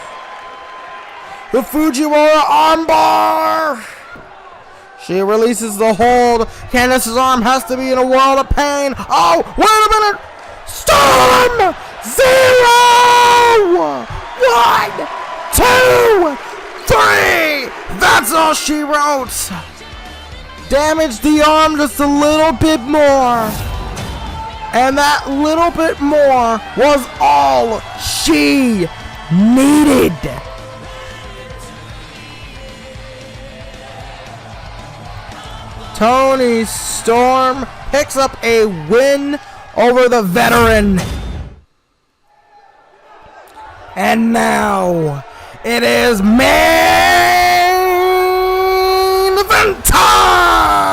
The Fujiwara armbar. She releases the hold. Candice's arm has to be in a world of pain. Oh, wait a minute. Storm! 0! 1, 2, 3. That's all she wrote. Damaged the arm just a little bit more. And that little bit more was all she needed. Toni Storm picks up a win over the veteran. And now it is main event time.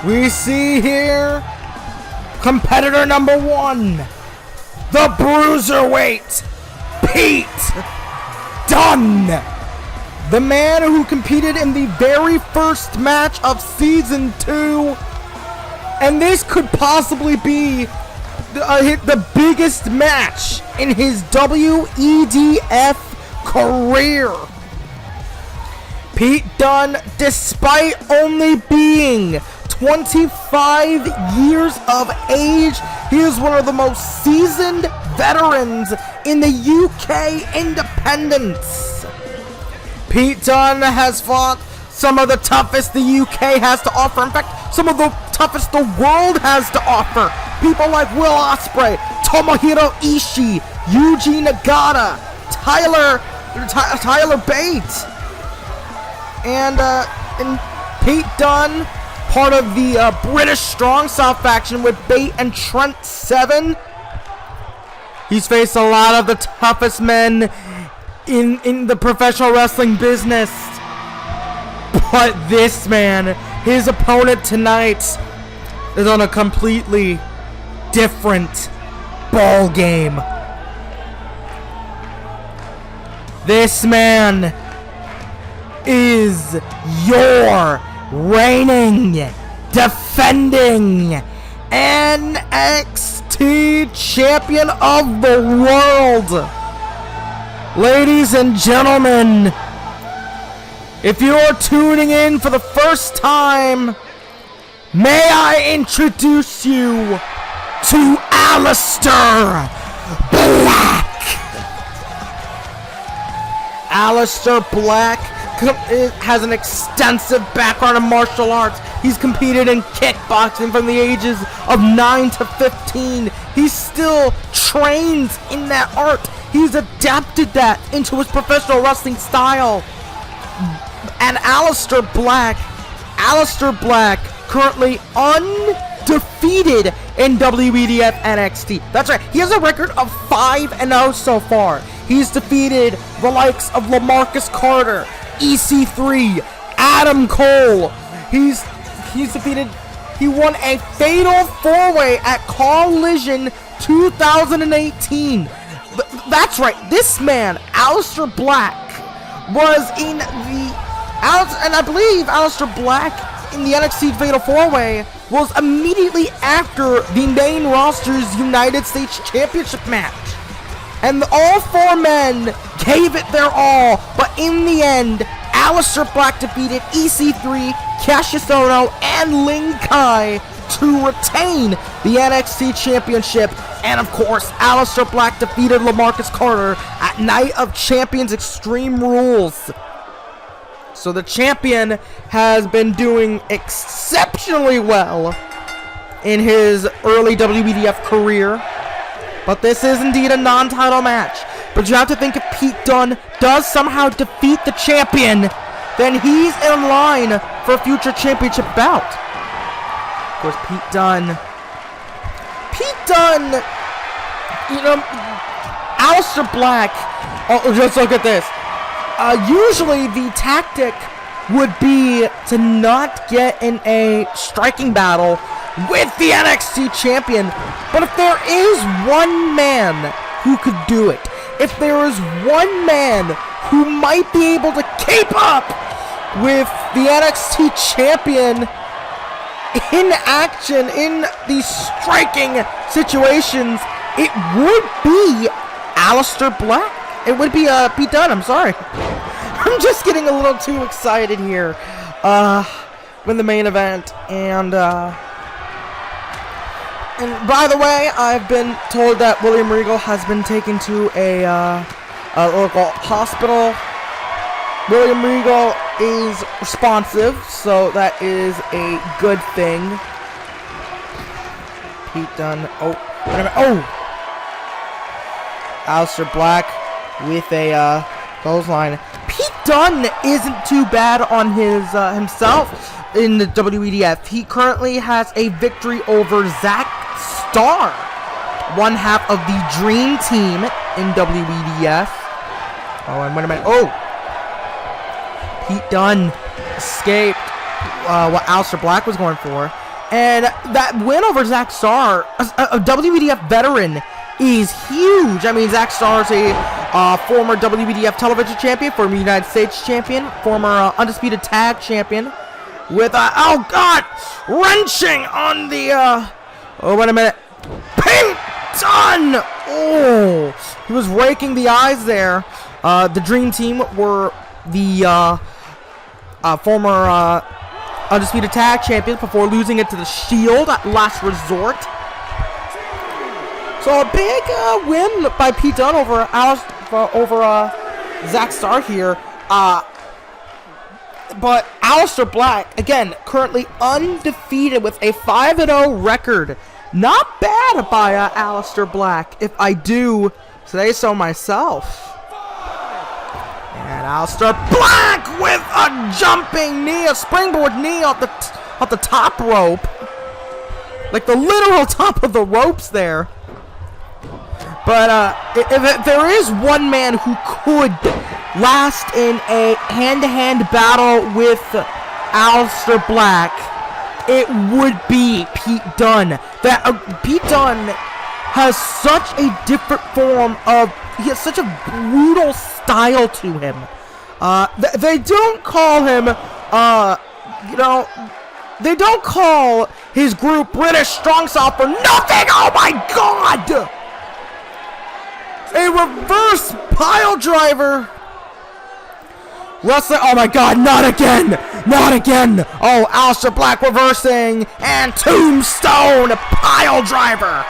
We see here competitor number 1, the Bruiserweight, Pete Dunn. The man who competed in the very first match of Season 2. And this could possibly be the biggest match in his WEDF career. Pete Dunne, despite only being 25 years of age, he is one of the most seasoned veterans in the UK independents. Pete Dunne has fought some of the toughest the UK has to offer. In fact, some of the toughest the world has to offer. People like Will Ospreay, Tomohiro Ishii, Yuji Nagata, Tyler Bate, and Pete Dunne, part of the British Strong Style faction with Bate and Trent Seven. He's faced a lot of the toughest men in the professional wrestling business. But this man, his opponent tonight, is on a completely different ball game. This man is your reigning, defending NXT champion of the world. Ladies and gentlemen, if you're tuning in for the first time, may I introduce you to Aleister Black. Aleister Black has an extensive background in martial arts. He's competed in kickboxing from the ages of 9 to 15. He still trains in that art. He's adapted that into his professional wrestling style. And Aleister Black, currently undefeated in WEDF NXT. That's right, he has a record of 5-0 so far. He's defeated the likes of LaMarcus Carter, EC3, Adam Cole. He's defeated, he won a fatal 4-way at CAWllision 2018. That's right, this man, Aleister Black, was in the, and I believe Aleister Black in the NXT Fatal 4-Way was immediately after the main roster's United States Championship match. And all four men gave it their all, but in the end, Aleister Black defeated EC3, Cassius Ohno, and Ling Kai to retain the NXT Championship. And of course, Aleister Black defeated LaMarcus Carter at Night of Champions Extreme Rules. So the champion has been doing exceptionally well in his early WWF career. But this is indeed a non-title match. But you have to think if Pete Dunne does somehow defeat the champion, then he's in line for a future championship bout. Of course, Pete Dunne, you know, Aleister Black, oh, just look at this. Usually the tactic would be to not get in a striking battle with the NXT champion. But if there is one man who could do it, if there is one man who might be able to keep up with the NXT champion in action, in these striking situations, it would be Aleister Black. It would be Pete Dunne, I'm sorry. I'm just getting a little too excited here with the main event. And by the way, I've been told that William Regal has been taken to a local hospital. William Regal is responsive, so that is a good thing. Pete Dunne, Aleister Black with a clothesline. Pete Dunne isn't too bad on his himself in the WEDF. He currently has a victory over Zack Starr, one half of the Dream Team in WEDF. Oh, and wait a minute. Oh! Pete Dunne escaped what Aleister Black was going for. And that win over Zack Starr, a WEDF veteran, is huge. I mean, Zack Starr is a former WWF television champion, former United States champion, former undisputed tag champion, with wrenching on the oh, wait a minute, Pete Dunne. Oh, he was raking the eyes there The Dream Team were the former Undisputed Tag Champions before losing it to the Shield at Last Resort. So a big win by Pete Dunne over Zack Starr here. But Aleister Black, again, currently undefeated with a 5-0 record. Not bad by Aleister Black, if I do say so myself. And Aleister Black with a jumping knee, a springboard knee off the top rope. Like the literal top of the ropes there. But if there is one man who could last in a hand-to-hand battle with Aleister Black, it would be Pete Dunne. Pete Dunne has such a different form of... He has such a brutal style to him. They don't call him, they don't call his group British Strong Style for nothing! Oh my god! A reverse pile driver. Wrestling. Oh my god, not again! Not again! Oh, Aleister Black reversing and tombstone pile driver.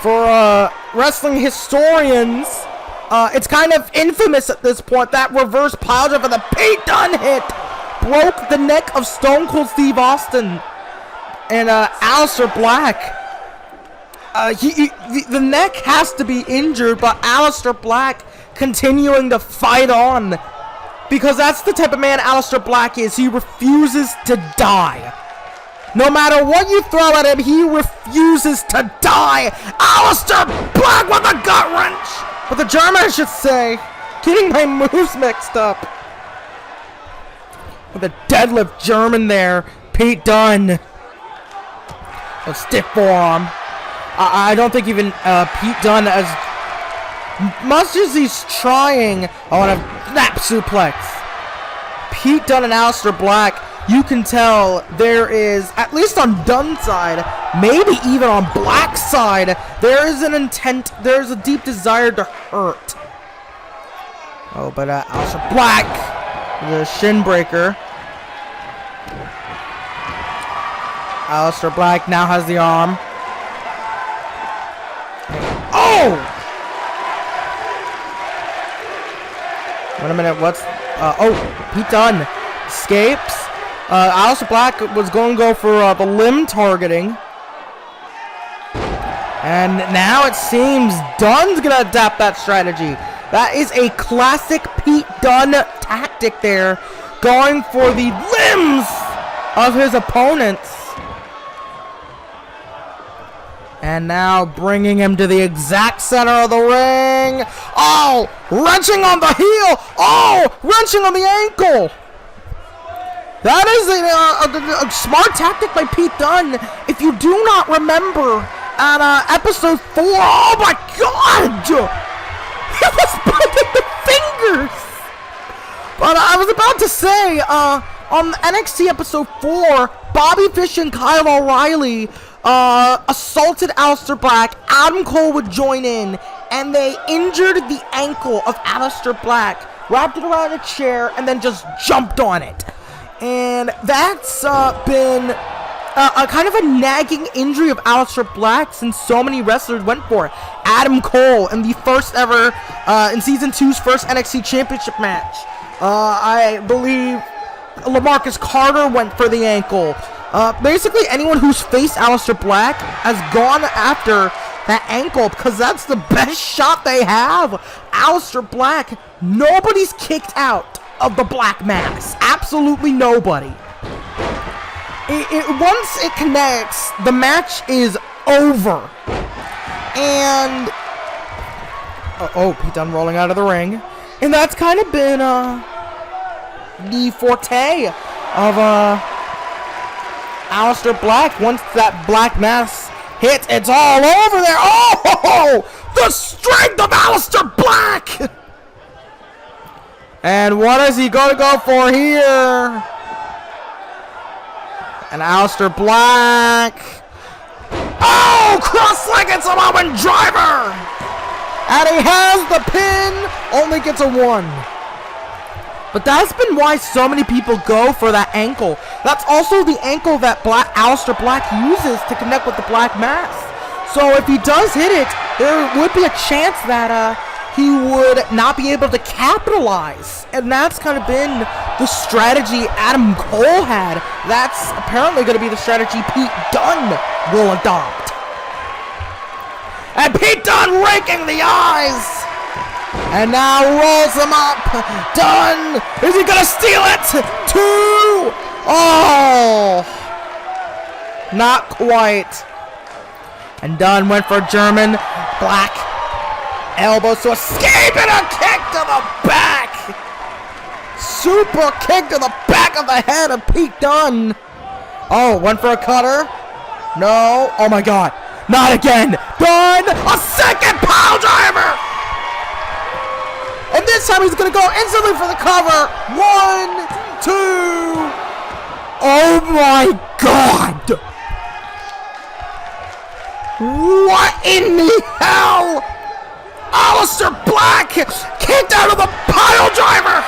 For wrestling historians, it's kind of infamous at this point. That reverse pile driver that Pete Dunne hit broke the neck of Stone Cold Steve Austin and Aleister Black. The neck has to be injured, but Aleister Black continuing to fight on. Because that's the type of man Aleister Black is. He refuses to die. No matter what you throw at him, he refuses to die. Aleister Black with a gut wrench. But the German, I should say. Getting my moves mixed up. With a deadlift German there. Pete Dunne. A stiff forearm. I don't think even Pete Dunne, as much as he's trying on a snap suplex, Pete Dunne and Aleister Black, you can tell there is, at least on Dunn's side, maybe even on Black's side, there is an intent, there's a deep desire to hurt. Oh, but Aleister Black, the shin breaker. Aleister Black now has the arm. Oh! Wait a minute, what's... Pete Dunne escapes. Aleister Black was going to go for the limb targeting. And now it seems Dunn's going to adapt that strategy. That is a classic Pete Dunne tactic there. Going for the limbs of his opponents. And now bringing him to the exact center of the ring. Oh, wrenching on the heel. Oh, wrenching on the ankle. That is a smart tactic by Pete Dunne. If you do not remember at episode 4, oh my god. He was putting the fingers. But I was about to say, on NXT episode 4, Bobby Fish and Kyle O'Reilly assaulted Aleister Black. Adam Cole would join in, and they injured the ankle of Aleister Black, wrapped it around a chair, and then just jumped on it. And that's been a kind of a nagging injury of Aleister Black since so many wrestlers went for it. Adam Cole in the first ever, in Season 2's first NXT Championship match. I believe LaMarcus Carter went for the ankle. Basically anyone who's faced Aleister Black has gone after that ankle because that's the best shot they have. Aleister Black, nobody's kicked out of the Black Mass. Absolutely nobody. Once it connects, the match is over. And Pete Dunne rolling out of the ring. And that's kind of been the forte of Aleister Black. Once that Black Mass hits, it's all over there. Oh, the strength of Aleister Black! And what is he going to go for here? And Aleister Black. Oh, cross-legged Samoan driver! And he has the pin. Only gets a 1. But that's been why so many people go for that ankle. That's also the ankle that Aleister Black uses to connect with the Black Mass. So if he does hit it, there would be a chance that he would not be able to capitalize. And that's kind of been the strategy Adam Cole had. That's apparently going to be the strategy Pete Dunn will adopt. And Pete Dunn raking the eyes. And now rolls him up. Dunn, is he going to steal it? 2. Oh, not quite. And Dunn went for German. Black elbows to escape and a kick to the back. Super kick to the back of the head of Pete Dunn. Oh, went for a cutter. No. Oh my God. Not again. Dunn, a second pile driver. And this time he's going to go instantly for the cover. 1, 2. Oh my God. What in the hell? Aleister Black kicked out of the pile driver.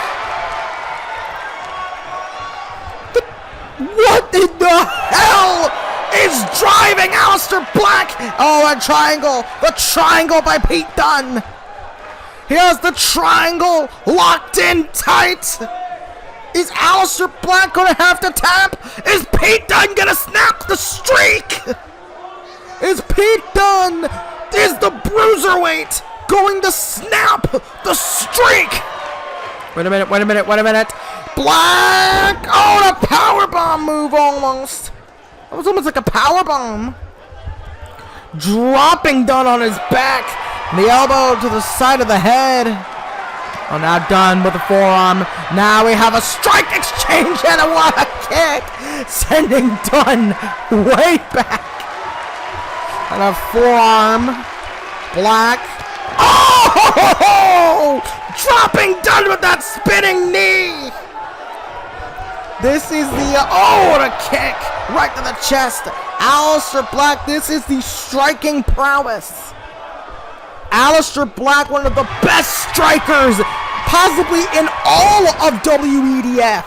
What in the hell is driving Aleister Black? Oh, a triangle. The triangle by Pete Dunn. Here's the triangle locked in tight. Is Aleister Black going to have to tap? Is Pete Dunn going to snap the streak? Is Pete Dunn, is the bruiserweight going to snap the streak? Wait a minute. Black! Oh, a powerbomb move almost. That was almost like a powerbomb. Dropping Dunn on his back. The elbow to the side of the head. Oh, now Dunn with the forearm. Now we have a strike exchange and what a kick. Sending Dunn way back. And a forearm. Black. Oh! Dropping Dunn with that spinning knee. This is the, what a kick. Right to the chest. Aleister Black, this is the striking prowess. Aleister Black, one of the best strikers possibly in all of WEDF.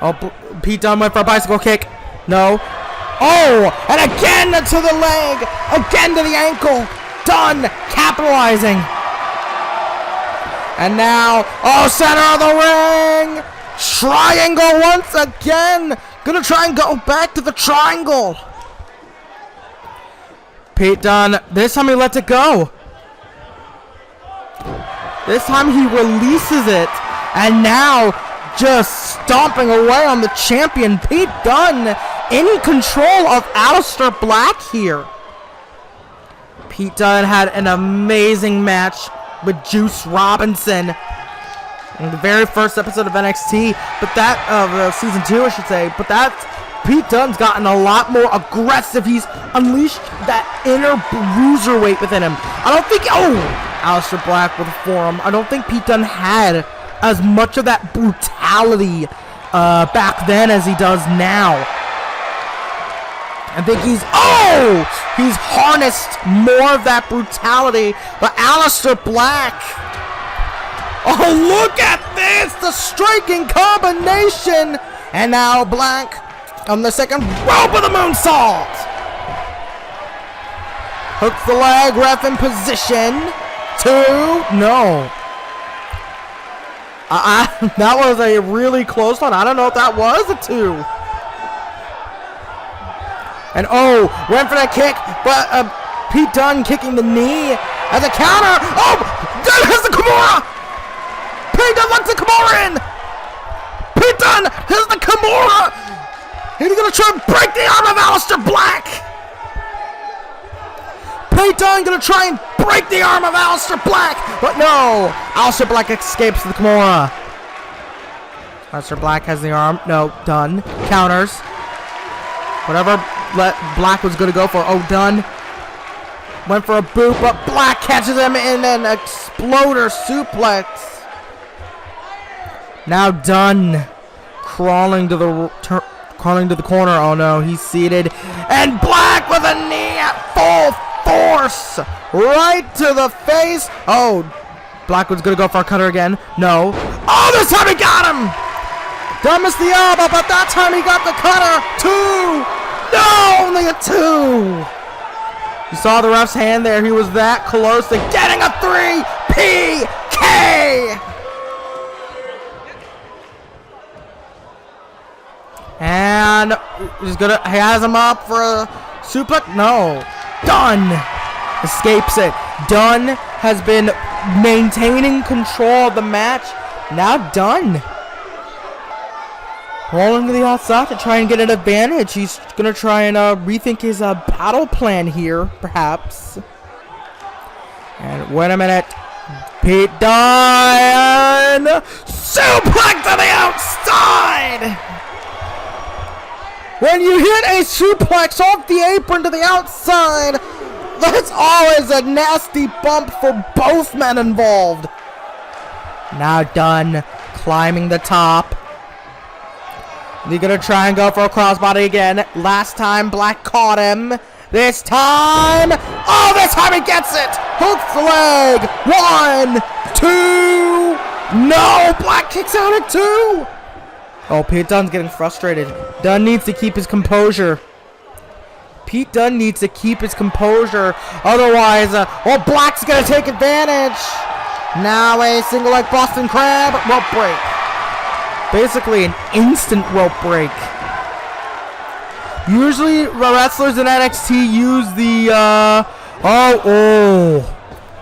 Oh, Pete Dunn went for a bicycle kick. No. Oh, and again to the leg, again to the ankle. Dunn capitalizing. And now, center of the ring. Triangle once again. Gonna try and go back to the triangle. Pete Dunn, this time he lets it go. This time he releases it. And now, just stomping away on the champion, Pete Dunn, in control of Aleister Black here. Pete Dunn had an amazing match with Juice Robinson in the very first episode of NXT, but that of season 2, I should say. But that Pete Dunn's gotten a lot more aggressive. He's unleashed that inner bruiserweight within him. I don't think. Oh, Aleister Black with a forearm. I don't think Pete Dunn had as much of that brutality back then as he does now. I think he's harnessed more of that brutality. But Aleister Black, oh, look at this, the striking combination. And now Black on the second rope with a moonsault. Hooks the leg, ref in position. 2, no. That was a really close one. I don't know if that was a 2. And went for that kick, but Pete Dunn kicking the knee as a counter. Oh, Dunn has the Kimura. Pete Dunn lets the Kimura in. Pete Dunn has the Kimura. He's gonna try and break the arm of Aleister Black. Pete Dunn gonna try and break the arm of Aleister Black, but no. Aleister Black escapes the Kimura. Aleister Black has the arm. No, Dunn counters. Whatever Black was going to go for. Oh, Dunn went for a boot, but Black catches him in an exploder suplex. Now Dunn crawling to the corner. Oh no, he's seated. And Black with a knee at full force. horse right to the face. Oh, Black was gonna go for a cutter again. No. Oh, this time he got him. Dunn missed the elbow, but that time he got the cutter. 2. No, only a 2. You saw the ref's hand there. He was that close to getting a 3 PK. And he has him up for a suplex. No. Dunn escapes it. Dunn has been maintaining control of the match. Now Dunn rolling to the outside to try and get an advantage. He's going to try and rethink his battle plan here, perhaps. And wait a minute. Pete Dunn! Suplex to the outside! When you hit a suplex off the apron to the outside, that's always a nasty bump for both men involved. Now Dunn climbing the top. He's gonna try and go for a crossbody again. Last time Black caught him. This time, oh, this time he gets it. Hooks the leg. 1, 2. No, Black kicks out at 2. Oh, Pete Dunn's getting frustrated. Dunn needs to keep his composure. Pete Dunn needs to keep his composure. Otherwise, Black's gonna take advantage. Now a single leg Boston Crab rope break. Basically an instant rope break. Usually wrestlers in NXT use the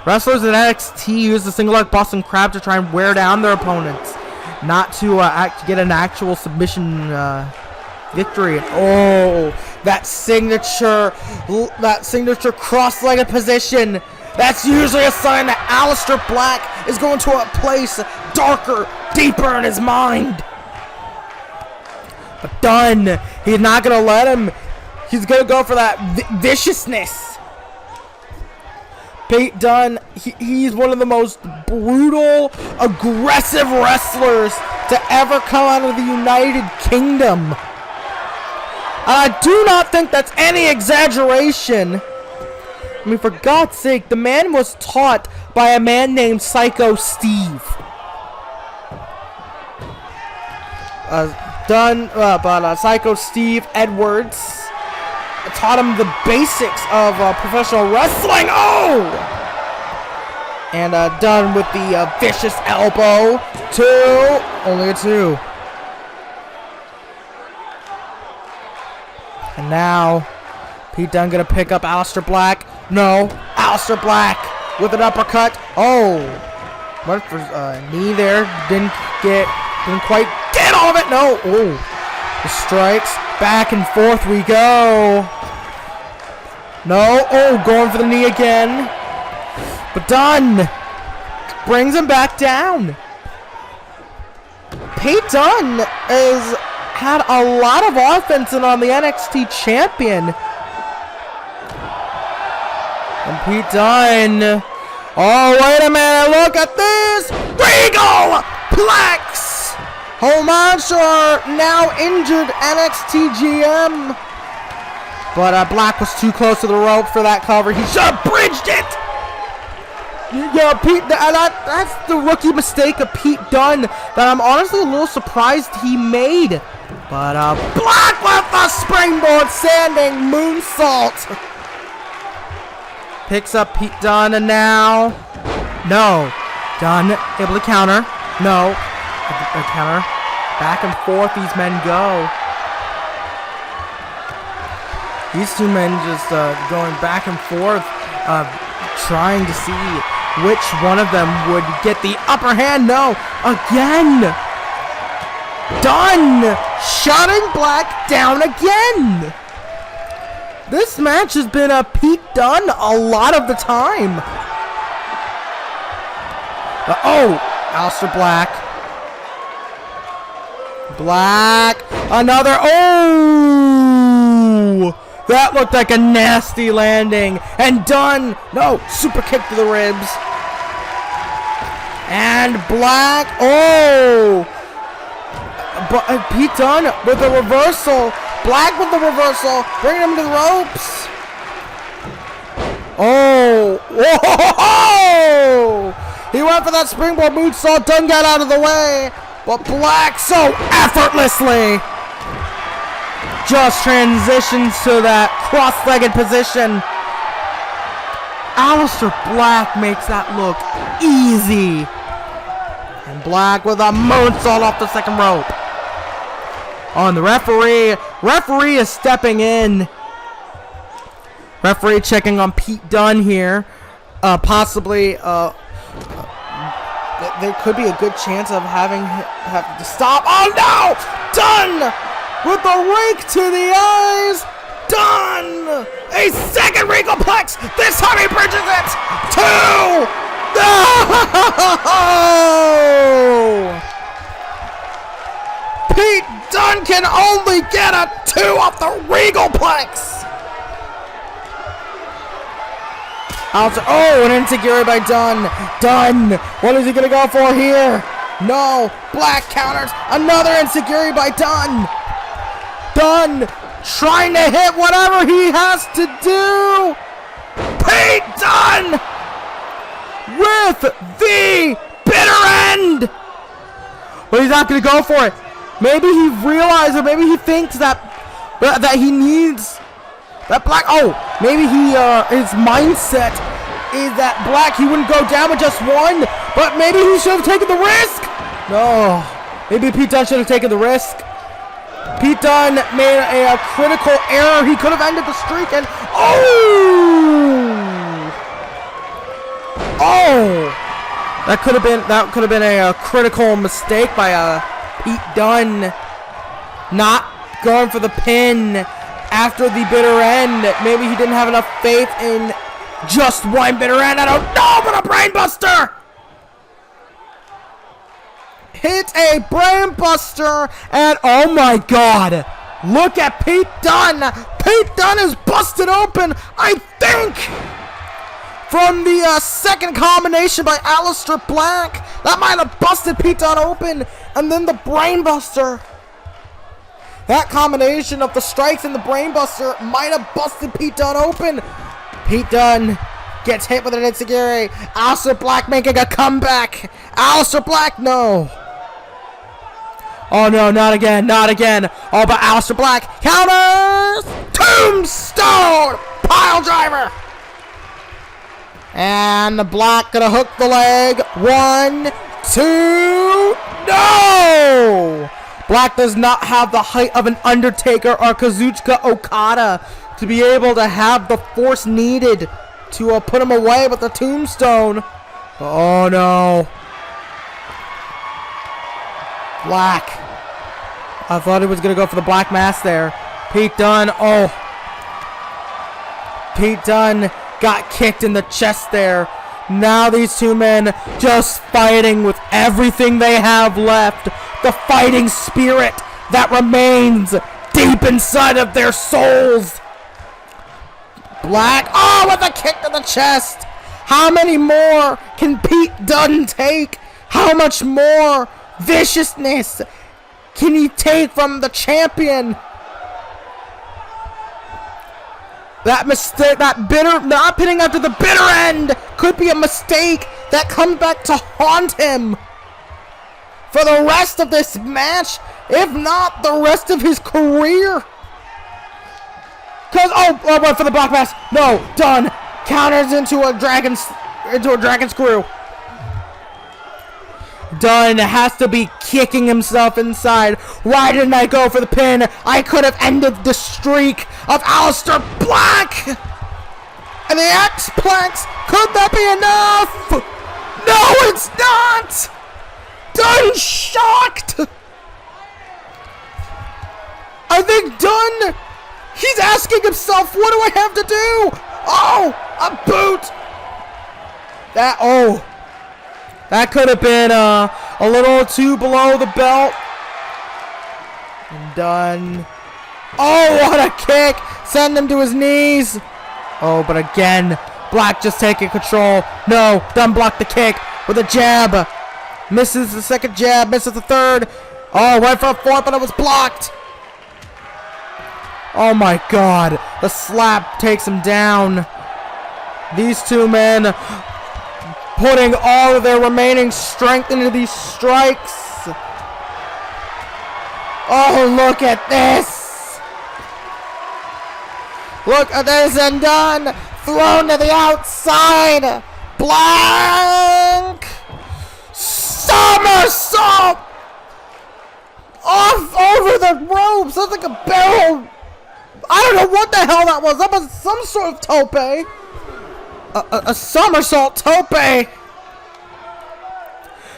wrestlers in NXT use the single leg Boston Crab to try and wear down their opponents, not to get an actual submission victory. Oh, that signature cross-legged position. That's usually a sign that Aleister Black is going to a place darker, deeper in his mind. But Dunn, he's not going to let him. He's going to go for that viciousness. Pete Dunn, he's one of the most brutal, aggressive wrestlers to ever come out of the United Kingdom. I do not think that's any exaggeration. I mean, for God's sake, the man was taught by a man named Psycho Steve. Psycho Steve Edwards taught him the basics of professional wrestling. Oh! And Dunn with the vicious elbow. 2. Only a 2. And now, Pete Dunn gonna pick up Aleister Black. No, Aleister Black with an uppercut. Oh, went for knee there. Didn't quite get all of it. No. Oh, the strikes. Back and forth we go. No. Oh, going for the knee again. But Dunn brings him back down. Pete Dunn had a lot of offense on the NXT champion. And Pete Dunn. Oh, wait a minute. Look at this. Regal Plex. Homage, now injured NXT GM. But Black was too close to the rope for that cover. He should have bridged it. Yeah, Pete, that's the rookie mistake of Pete Dunn that I'm honestly a little surprised he made. But Black with the springboard standing moonsault. Picks up Pete Dunn, and now, no, Dunn able to counter, no, a counter, back and forth these men go. These two men just going back and forth, trying to see which one of them would get the upper hand. No, again, Dunn shutting Black down again. This match has been a Pete Dunn a lot of the time. Aleister Black. Another. Oh! That looked like a nasty landing. And Dunn. No, super kick to the ribs. And Black. Oh! Pete Dunn with a reversal. Black with the reversal, bringing him to the ropes. Oh, Oh! Whoa! He went for that springboard moonsault. Dunn got out of the way. But Black so effortlessly just transitions to that cross-legged position. Aleister Black makes that look easy. And Black with a moonsault off the second rope. On the referee. Referee is stepping in. Referee checking on Pete Dunn here. Possibly, there could be a good chance of having to stop. Oh no! Dunn with the rake to the eyes. Dunn! A second Regalplex! This time he bridges it! 2! No! Pete Dunn can only get a 2 off the Regalplex! Oh, an enziguri by Dunn. Dunn! What is he gonna go for here? No! Black counters! Another enziguri by Dunn! Dunn! Trying to hit whatever he has to do. Pete Dunn with the bitter end. But he's not going to go for it. Maybe he realized, or maybe he thinks that he needs that Black. Oh, maybe his mindset is that Black, he wouldn't go down with just one. But maybe he should have taken the risk. No, maybe Pete Dunn should have taken the risk. Pete Dunn made a critical error. He could have ended the streak and that could have been a critical mistake by Pete Dunn, not going for the pin after the bitter end. Maybe he didn't have enough faith in just one bitter end. I don't know, but a brainbuster. Hit a brainbuster, and oh my god, look at Pete Dunn. Pete Dunn is busted open, I think, from the second combination by Aleister Black. That might have busted Pete Dunn open, and then the brainbuster. That combination of the strikes and the brainbuster might have busted Pete Dunn open. Pete Dunn gets hit with an enziguri. Aleister Black making a comeback. Aleister Black, no. Oh no, not again, not again. Oh, but Aleister Black counters! Tombstone! Pile driver! And the Black gonna hook the leg. 1, 2, no! Black does not have the height of an Undertaker or Kazuchika Okada to be able to have the force needed to put him away with the tombstone. Oh no. Black. I thought he was going to go for the black mass there. Pete Dunn. Oh. Pete Dunn got kicked in the chest there. Now these two men just fighting with everything they have left. The fighting spirit that remains deep inside of their souls. Black. Oh, with a kick to the chest. How many more can Pete Dunn take? How much more viciousness can he take from the champion? That mistake, that bitter, not pinning after the bitter end could be a mistake that comes back to haunt him for the rest of this match, if not the rest of his career. Cause went for the black mass. No, Dunn counters into a dragon screw. Dunn has to be kicking himself inside. Why didn't I go for the pin? I could have ended the streak of Aleister Black. And the X-Plex, could that be enough? No, it's not. Dunn shocked. I think Dunn, he's asking himself, what do I have to do? Oh, a boot. That could have been a little too below the belt. And Dunn. Oh, what a kick. Send him to his knees. Oh, but again, Black just taking control. No, Dunn blocked the kick with a jab. Misses the second jab, misses the third. Oh, went for a fourth, but it was blocked. Oh my god. The slap takes him down. These two men putting all of their remaining strength into these strikes. Oh, look at this. Look at this, and Dunn thrown to the outside. Black somersault off over the ropes. That's like a barrel. I don't know what the hell that was. That was some sort of tope. A somersault tope.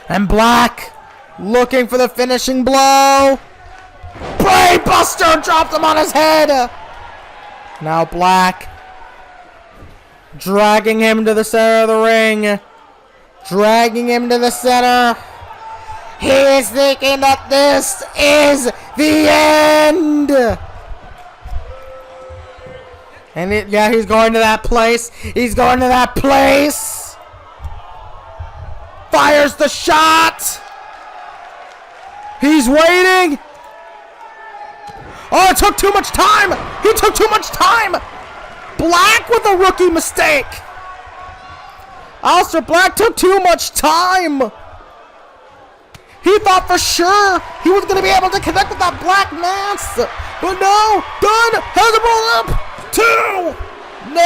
And Black looking for the finishing blow. Brain Buster dropped him on his head. Now Black dragging him to the center of the ring. Dragging him to the center. He is thinking that this is the end. And he's going to that place. He's going to that place. Fires the shot. He's waiting. Oh, it took too much time. He took too much time. Black with a rookie mistake. Aleister Black took too much time. He thought for sure he was going to be able to connect with that Black mass. But no. Dunn has it rolled up. 2. No.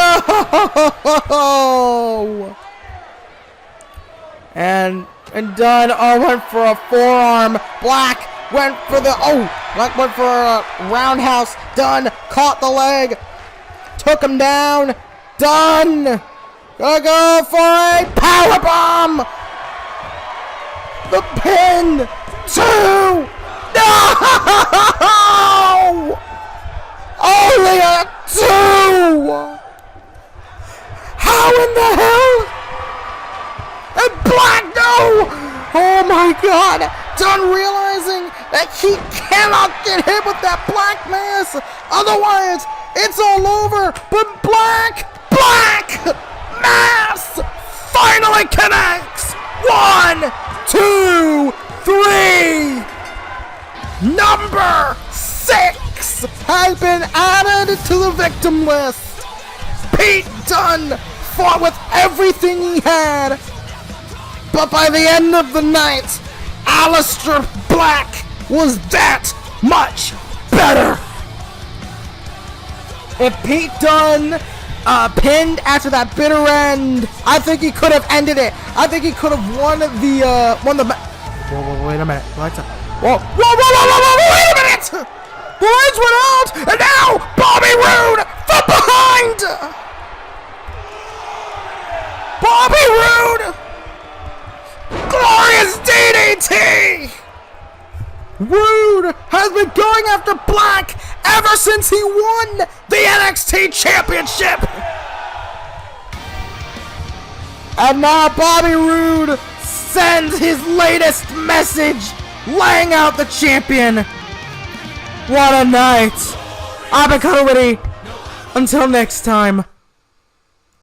And Dunn went for a forearm. Black went for the Black went for a roundhouse. Dunn caught the leg. Took him down. Dunn gonna go for a powerbomb. The pin. 2. No. Only a 2. How in the hell? And Black, no! Oh my God! Dunn realizing that he cannot get hit with that Black mass, otherwise it's all over. But Black mass finally connects. 1, 2, 3. Number 6 has been added to the victim list. Pete Dunn fought with everything he had. But by the end of the night, Aleister Black was that much better. If Pete Dunn pinned after that bitter end, I think he could have ended it. I think he could have won the Whoa, wait a minute. What's up? Whoa, wait a minute! The lights went out, and now Bobby Roode from behind! Bobby Roode! Glorious DDT! Roode has been going after Black ever since he won the NXT Championship! And now Bobby Roode sends his latest message, laying out the champion. What a night! I've been CAWllision. Until next time.